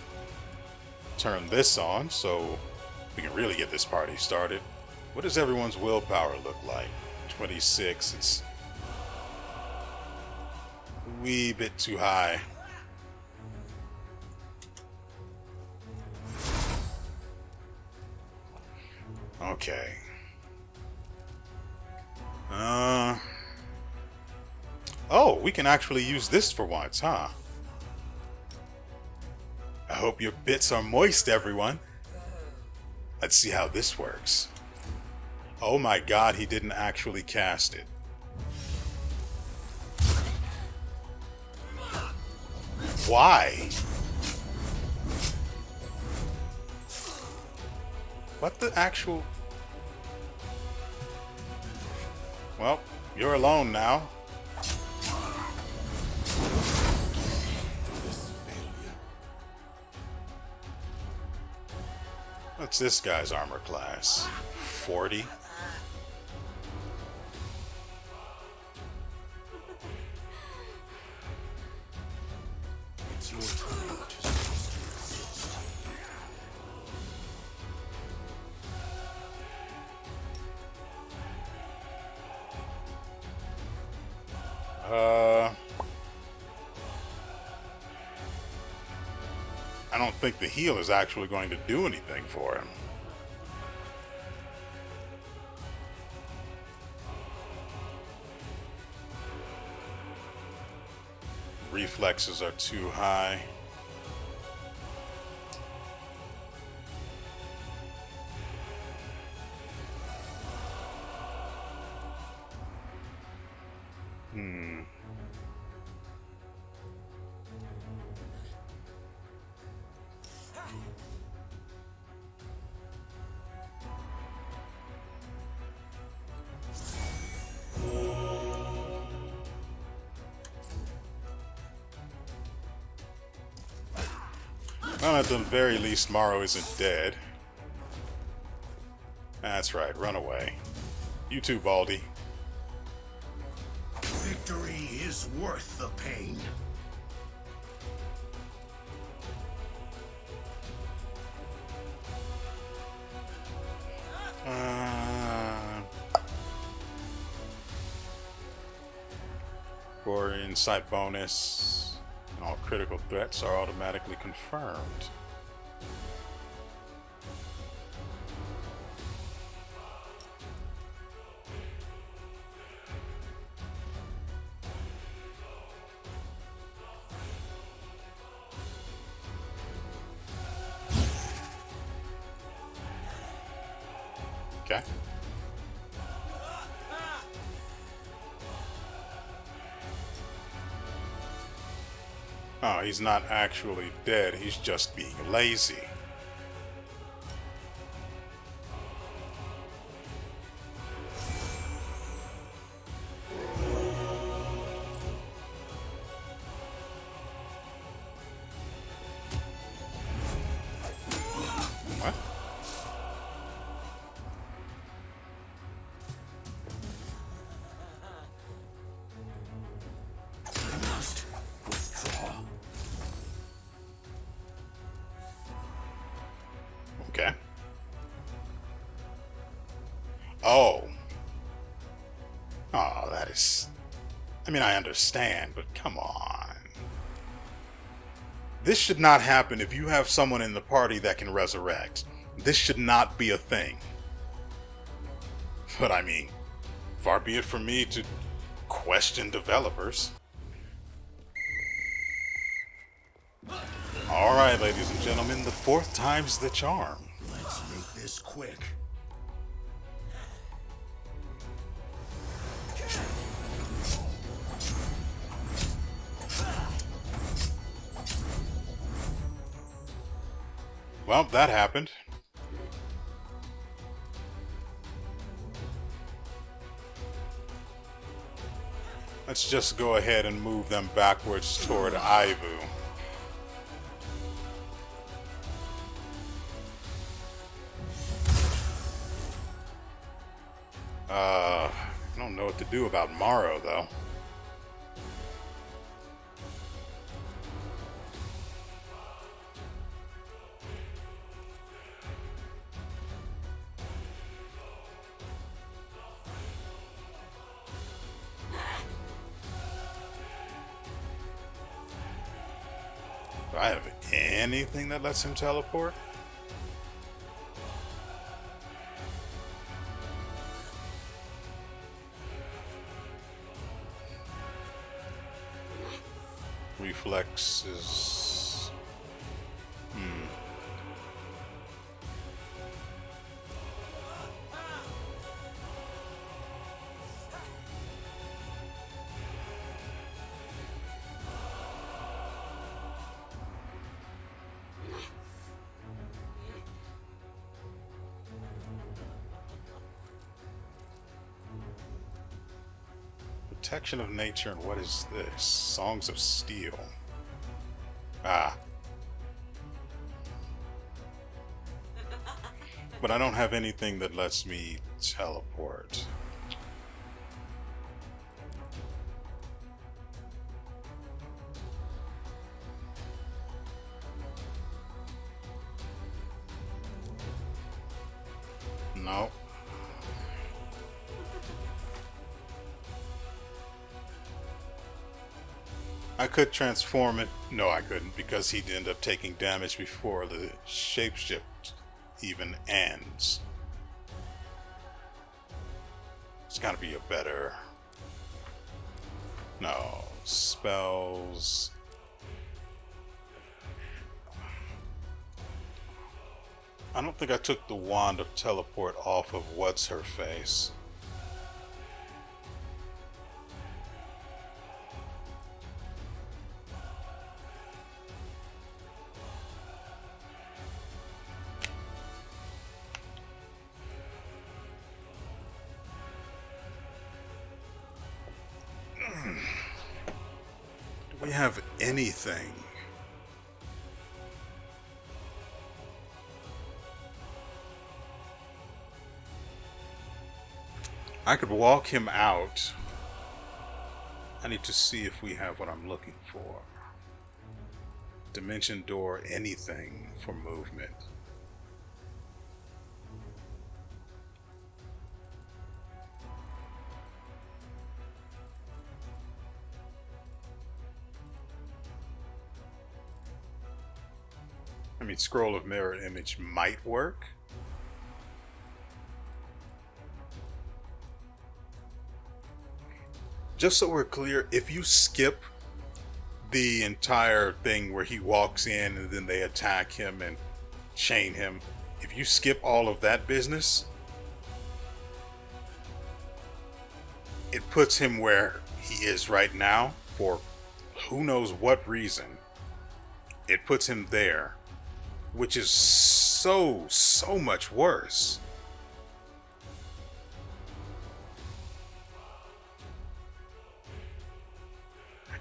Turn this on so we can really get this party started. What does everyone's willpower look like? 26. It's a wee bit too high. Okay. Oh, we can actually use this for once, huh? I hope your bits are moist, everyone. Let's see how this works. Oh my God, he didn't actually cast it. Why? What the actual... Well, you're alone now. What's this guy's armor class? 40? It's your time to I don't think the heal is actually going to do anything for him. Reflexes are too high. Well, at the very least, Morrow isn't dead. That's right, run away. You too, Baldy. Victory is worth the pain. For insight bonus, all critical threats are automatically confirmed. Okay. Oh, he's not actually dead, he's just being lazy. What? I must withdraw. Okay. Oh. Oh, that is... I mean, I understand, but come on. This should not happen if you have someone in the party that can resurrect. This should not be a thing. But I mean, far be it from me to question developers. Alright, ladies and gentlemen, the fourth time's the charm. Let's make this quick. Well, that happened. Let's just go ahead and move them backwards toward Ivu. I don't know what to do about Morrow, though. Do I have anything that lets him teleport? Reflexes. Protection of nature, and what is this? Songs of Steel. Ah. But I don't have anything that lets me teleport. No. I could transform it. No, I couldn't, because he'd end up taking damage before the shapeshift even ends. It's gotta be a better... No, spells... I don't think I took the Wand of Teleport off of What's Her Face. Do we have anything? I could walk him out. I need to see if we have what I'm looking for. Dimension door, anything for movement. I mean, scroll of mirror image might work. Just so we're clear, if you skip the entire thing where he walks in and then they attack him and chain him, if you skip all of that business, it puts him where he is right now for who knows what reason. It puts him there, which is so much worse.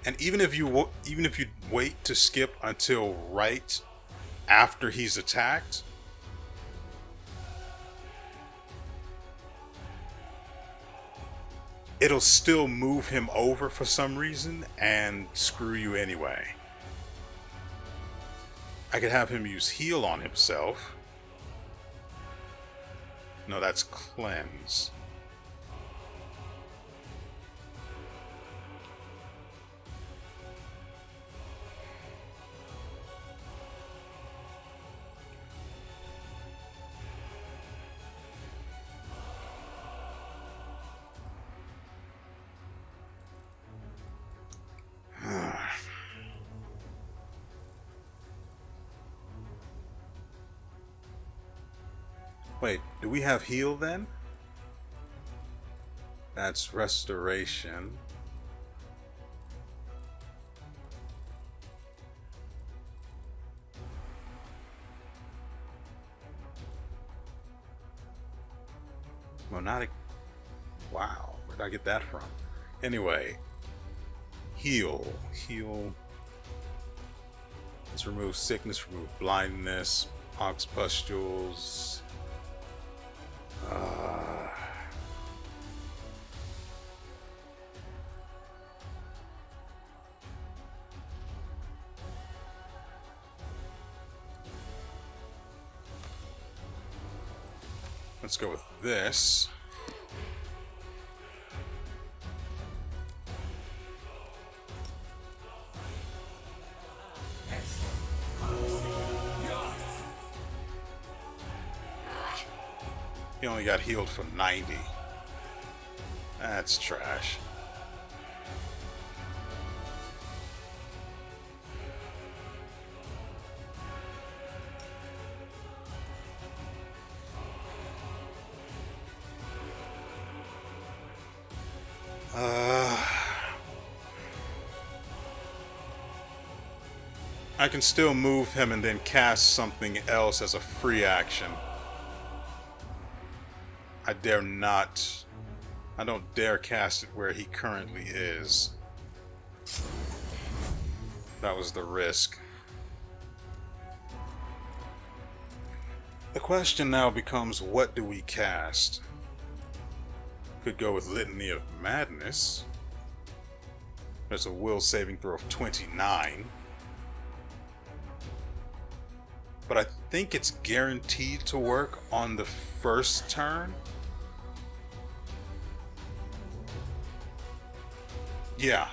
And even if you wait to skip until right after he's attacked, it'll still move him over for some reason and screw you anyway. I could have him use heal on himself. No, that's cleanse. Wait, do we have heal then? That's restoration. Monadic. Wow, where did I get that from? Anyway, heal. Let's remove sickness, remove blindness, pox pustules. Let's go with this. He only got healed for 90. That's trash. I can still move him and then cast something else as a free action. I don't dare cast it where he currently is. That was the risk. The question now becomes, what do we cast? Could go with Litany of Madness. There's a will saving throw of 29. But I think it's guaranteed to work on the first turn. Yeah,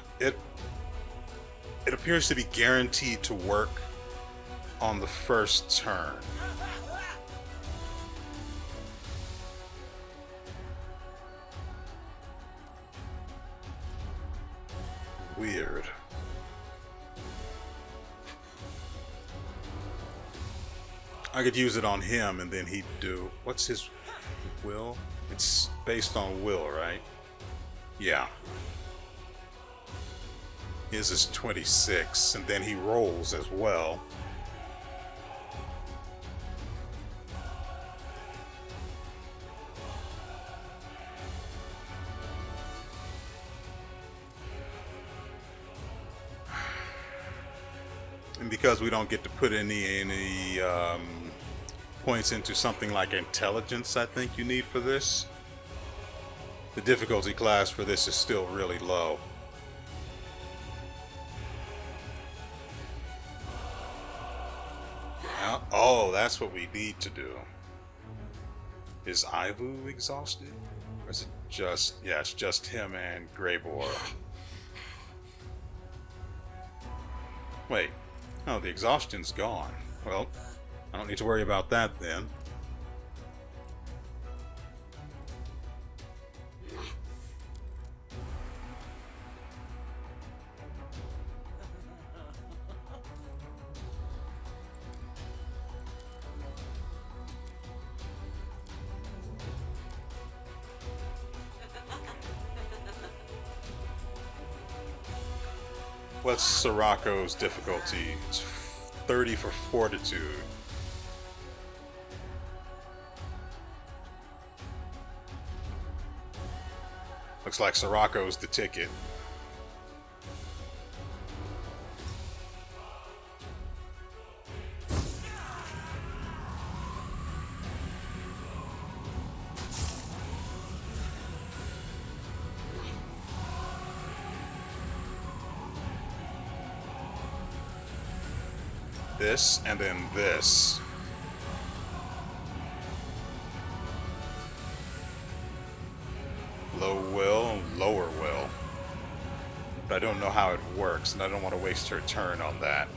it appears to be guaranteed to work on the first turn. Weird. I could use it on him and then he'd do... What's his will? It's based on will, right? Yeah. His is 26, and then he rolls as well. And because we don't get to put any points into something like intelligence, I think you need for this, the difficulty class for this is still really low. Oh, that's what we need to do. Is Ivu exhausted? Or is it just... Yeah, it's just him and Greybor. Wait. Oh, the exhaustion's gone. Well, I don't need to worry about that then. What's Sirocco's difficulty? It's 30 for fortitude. Looks like Sirocco's the ticket. This, and then this. Low will, lower will. But I don't know how it works, and I don't want to waste her turn on that.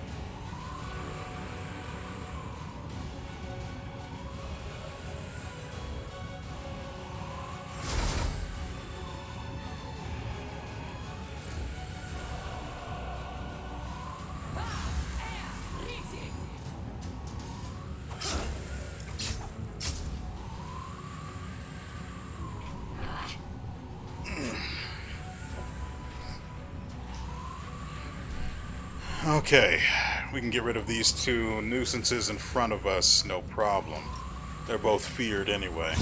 Okay, we can get rid of these two nuisances in front of us, no problem. They're both feared anyway.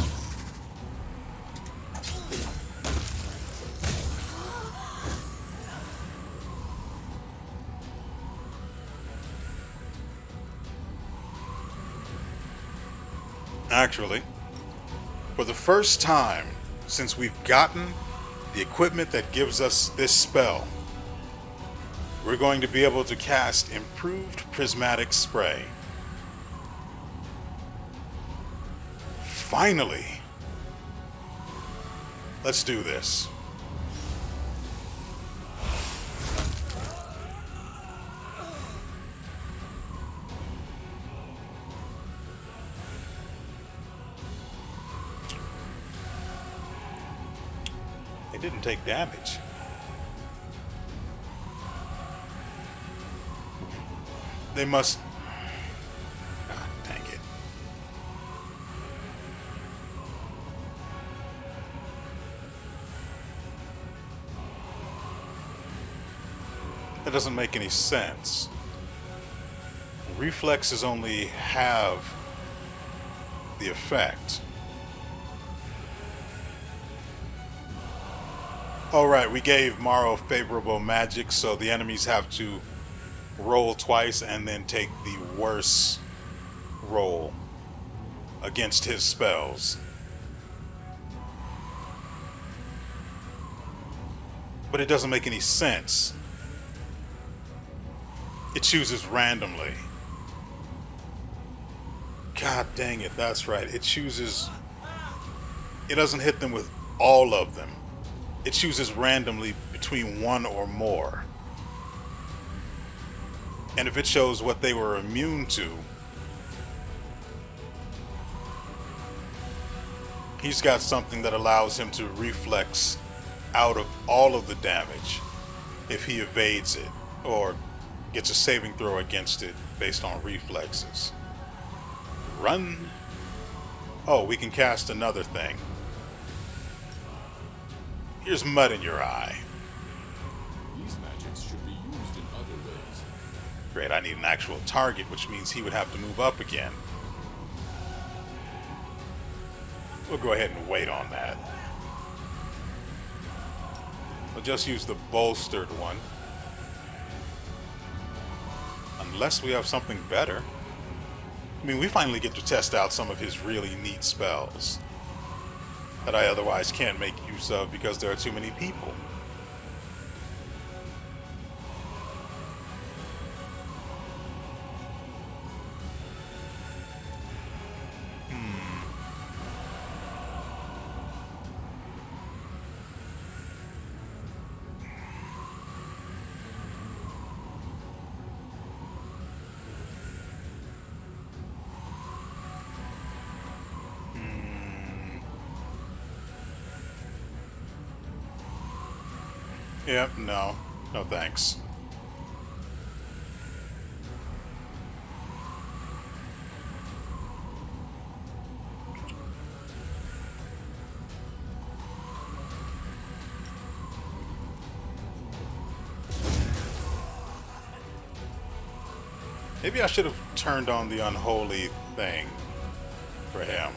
Actually, for the first time since we've gotten the equipment that gives us this spell, we're going to be able to cast Improved Prismatic Spray. Finally! Let's do this. It didn't take damage. They must... God dang it. That doesn't make any sense. Reflexes only have the effect. Alright, we gave Morrow favorable magic, so the enemies have to roll twice and then take the worst roll against his spells. But it doesn't make any sense. It chooses randomly. God dang it, that's right. It chooses... It doesn't hit them with all of them. It chooses randomly between one or more. And if it shows what they were immune to, he's got something that allows him to reflex out of all of the damage if he evades it or gets a saving throw against it based on reflexes. Run. Oh, we can cast another thing. Here's mud in your eye. These magics should be used in other ways. Great, I need an actual target, which means he would have to move up again. We'll go ahead and wait on that. We'll just use the bolstered one. Unless we have something better. I mean, we finally get to test out some of his really neat spells that I otherwise can't make use of because there are too many people. Yep, no. No thanks. Maybe I should have turned on the unholy thing for him.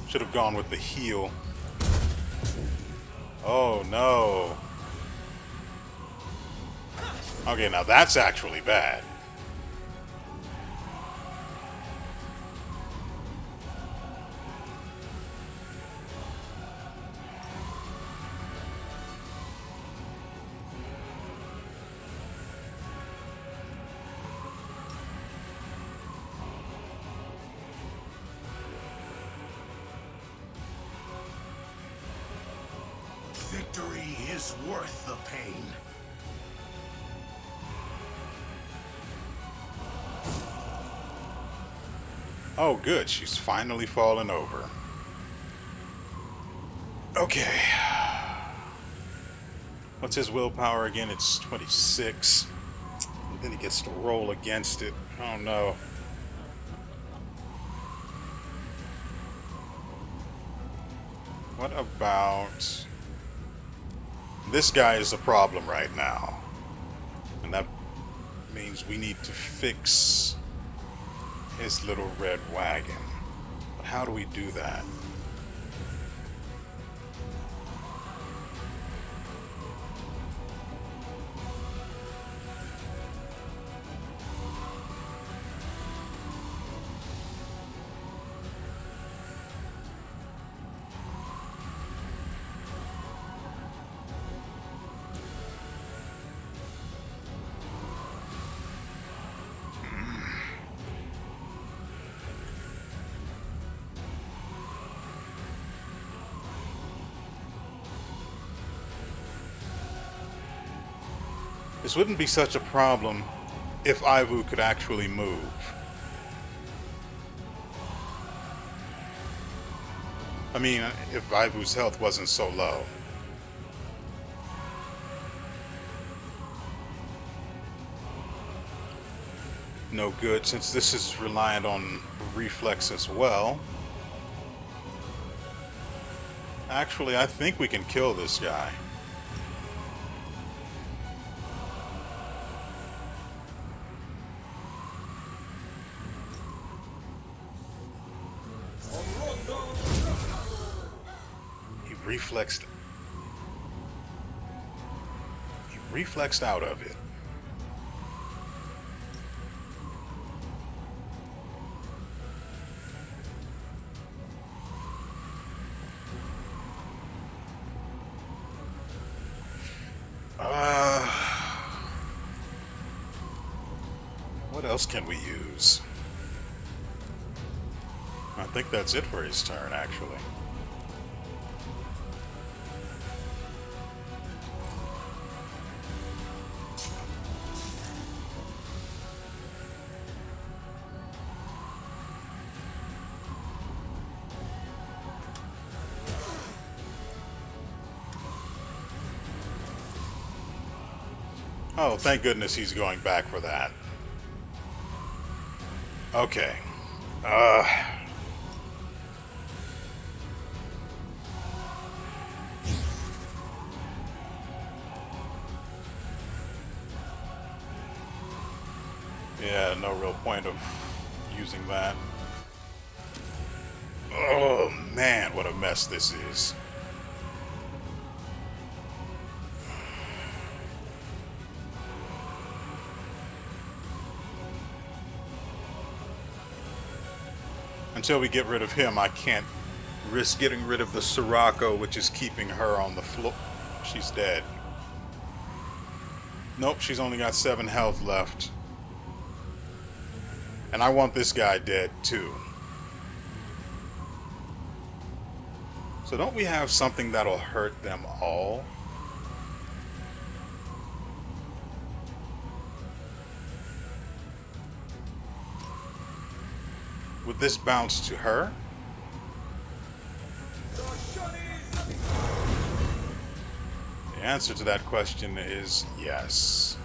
Should have gone with the heal. Oh no. Okay, now that's actually bad. Victory is worth the pain. Oh good, she's finally fallen over. Okay. What's his willpower again? It's 26. And then he gets to roll against it. Oh no. What about... This guy is a problem right now. And that means we need to fix his little red wagon. But how do we do that? This wouldn't be such a problem if Ivu could actually move. I mean, if Ivu's health wasn't so low. No good, since this is reliant on reflex as well. Actually, I think we can kill this guy. Reflexed. He reflexed out of it. else can we use? I think that's it for his turn, actually. Oh, thank goodness he's going back for that. Okay. Yeah, no real point of using that. Oh man, what a mess this is. Until we get rid of him, I can't risk getting rid of the Sirocco, which is keeping her on the floor. She's dead. Nope, she's only got 7 health left. And I want this guy dead, too. So don't we have something that'll hurt them all? Would this bounce to her? The answer to that question is yes.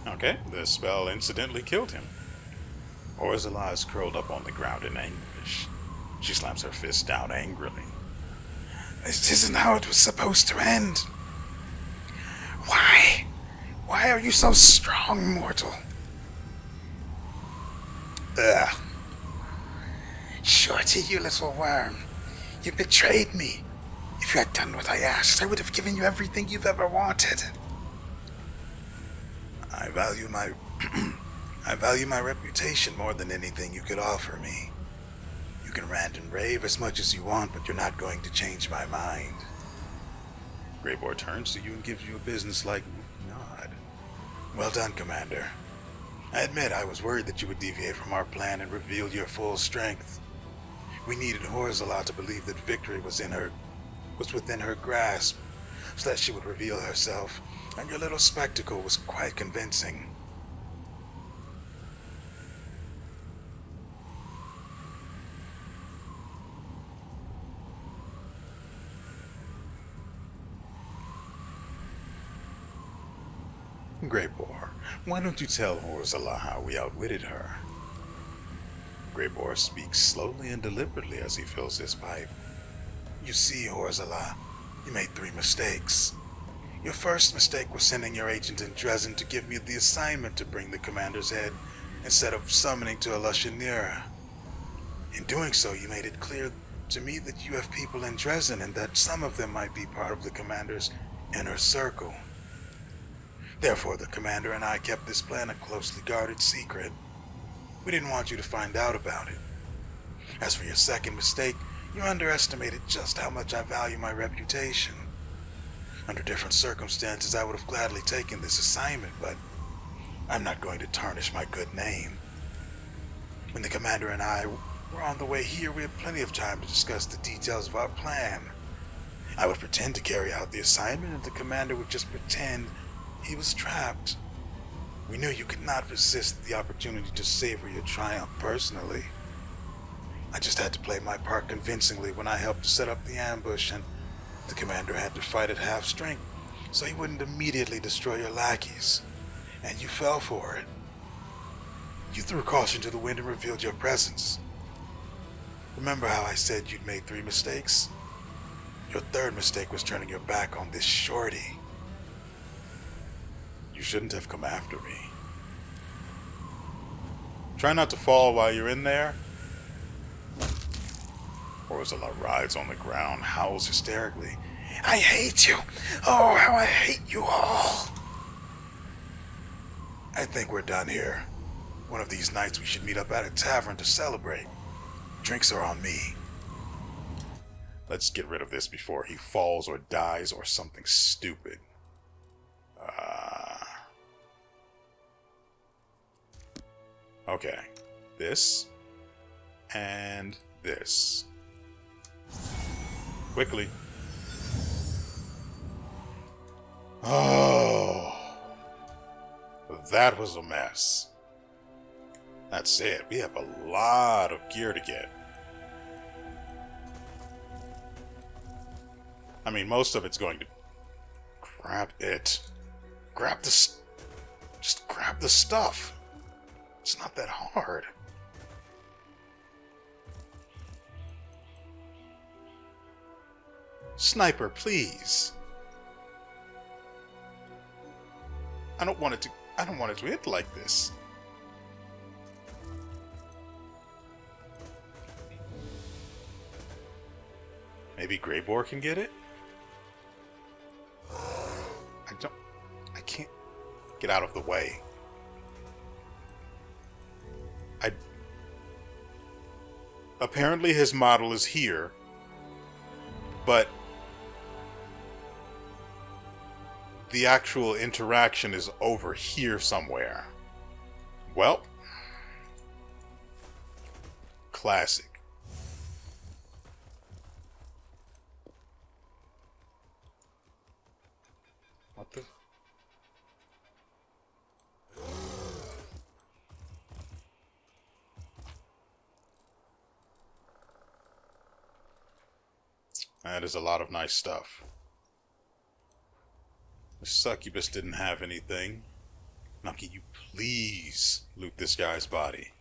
Okay, the spell incidentally killed him. Orzala is curled up on the ground in anguish. She slams her fist down angrily. This isn't how it was supposed to end. Why? Why are you so strong, mortal? Ugh. Shorty, you little worm. You betrayed me. If you had done what I asked, I would have given you everything you've ever wanted. I value my reputation more than anything you could offer me. You can rant and rave as much as you want, but you're not going to change my mind. Greyboar turns to you and gives you a businesslike nod. Well done, Commander. I admit I was worried that you would deviate from our plan and reveal your full strength. We needed Orzala to believe that victory was within her grasp, so that she would reveal herself, and your little spectacle was quite convincing. Greyboar, why don't you tell Orzala how we outwitted her? Greyboar speaks slowly and deliberately as he fills his pipe. You see, Orzala, you made 3 mistakes. Your first mistake was sending your agent in Dresden to give me the assignment to bring the commander's head instead of summoning to Alushanira. In doing so, you made it clear to me that you have people in Dresden and that some of them might be part of the commander's inner circle. Therefore, the commander and I kept this plan a closely guarded secret. We didn't want you to find out about it. As for your second mistake, you underestimated just how much I value my reputation. Under different circumstances, I would have gladly taken this assignment, but I'm not going to tarnish my good name. When the commander and I were on the way here, we had plenty of time to discuss the details of our plan. I would pretend to carry out the assignment, and the commander would just pretend he was trapped. We knew you could not resist the opportunity to savor your triumph personally. I just had to play my part convincingly when I helped to set up the ambush, and the commander had to fight at half strength, so he wouldn't immediately destroy your lackeys. And you fell for it. You threw caution to the wind and revealed your presence. Remember how I said you'd made 3 mistakes? Your third mistake was turning your back on this shorty. You shouldn't have come after me. Try not to fall while you're in there. Ursula writhes on the ground, howls hysterically. I hate you. Oh, how I hate you all. I think we're done here. One of these nights we should meet up at a tavern to celebrate. Drinks are on me. Let's get rid of this before he falls or dies or something stupid. Okay. This. And this. Quickly. Oh. That was a mess. That's it. We have a lot of gear to get. I mean, most of it's going to... Grab it. Grab the... Just grab the stuff. It's not that hard. Sniper, please. I don't want it to hit like this. Maybe Greybore can get it? I can't get out of the way. Apparently his model is here, but the actual interaction is over here somewhere. Well, classic. What the? That is a lot of nice stuff. The succubus didn't have anything. Now can you please loot this guy's body?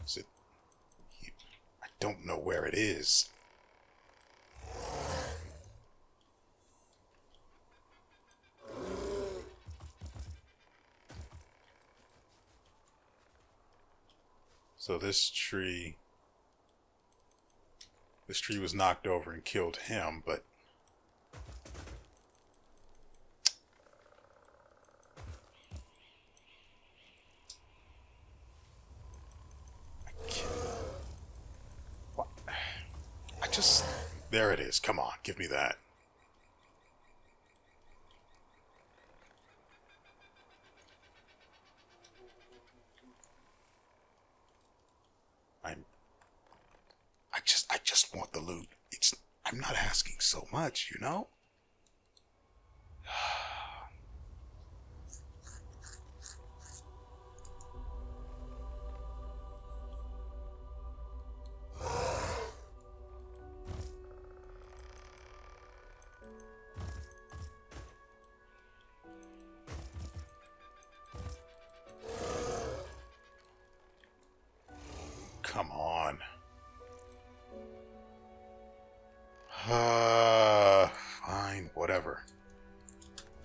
Is it... I don't know where it is. So this tree was knocked over and killed him, but there it is. Come on, give me that. I just want the loot. I'm not asking so much, you know? Come on. Fine, whatever.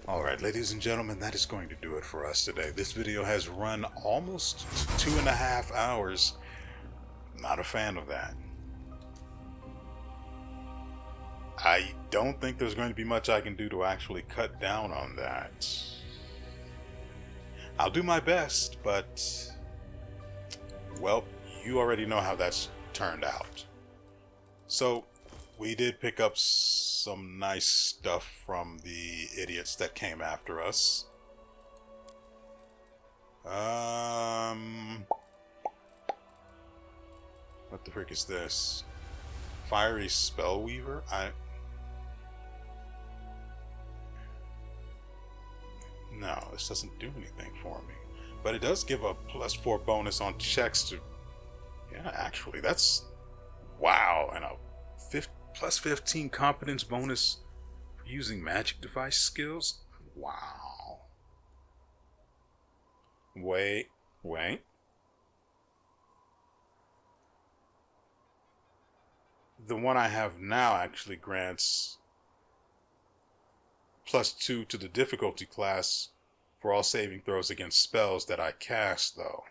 Alright, ladies and gentlemen, that is going to do it for us today. This video has run almost 2.5 hours. Not a fan of that. I don't think there's going to be much I can do to actually cut down on that. I'll do my best, but... well, you already know how that's turned out. So, we did pick up some nice stuff from the idiots that came after us. What the frick is this? Fiery Spellweaver? No, this doesn't do anything for me. But it does give a +4 bonus on checks to... yeah, actually, that's... wow, and a +15 competence bonus for using magic device skills? Wow. Wait. The one I have now actually grants +2 to the difficulty class for all saving throws against spells that I cast, though.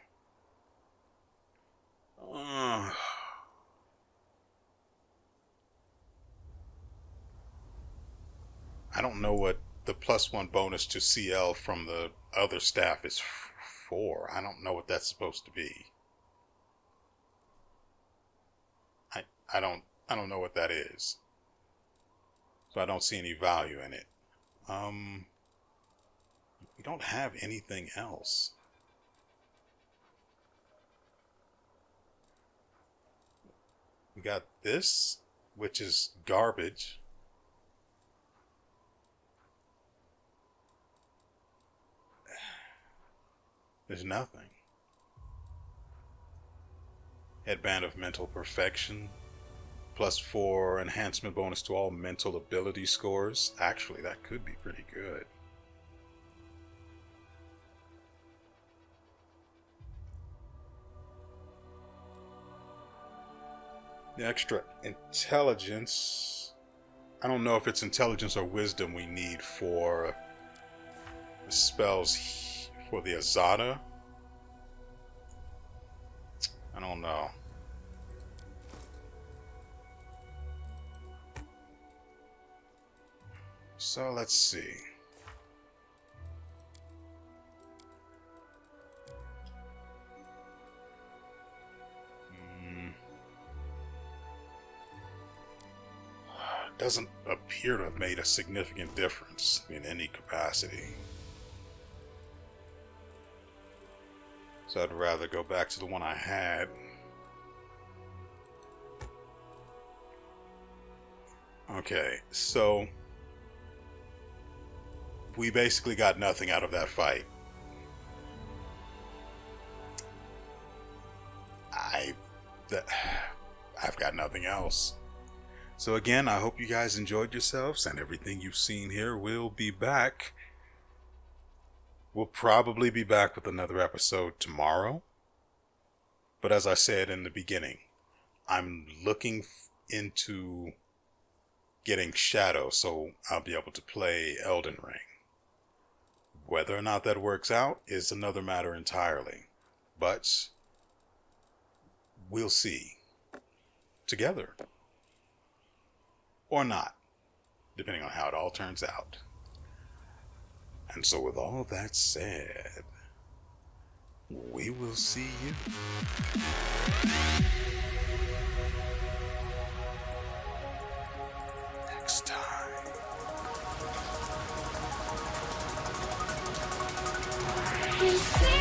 I don't know what the +1 bonus to CL from the other staff is for. I don't know what that's supposed to be. I don't know what that is. So I don't see any value in it. We don't have anything else. We got this, which is garbage. There's nothing. Headband of Mental Perfection. +4 enhancement bonus to all mental ability scores. Actually, that could be pretty good. The extra intelligence. I don't know if it's intelligence or wisdom we need for the spells for the Azada. I don't know. So let's see. Doesn't appear to have made a significant difference in any capacity. So I'd rather go back to the one I had. Okay, so we basically got nothing out of that fight. I've got nothing else. So again, I hope you guys enjoyed yourselves and everything you've seen here. We'll be back. We'll probably be back with another episode tomorrow. But as I said in the beginning, I'm looking into getting Shadow so I'll be able to play Elden Ring. Whether or not that works out is another matter entirely. But we'll see. Together. Or not. Depending on how it all turns out. And so with all that said, we will see you next time. You see?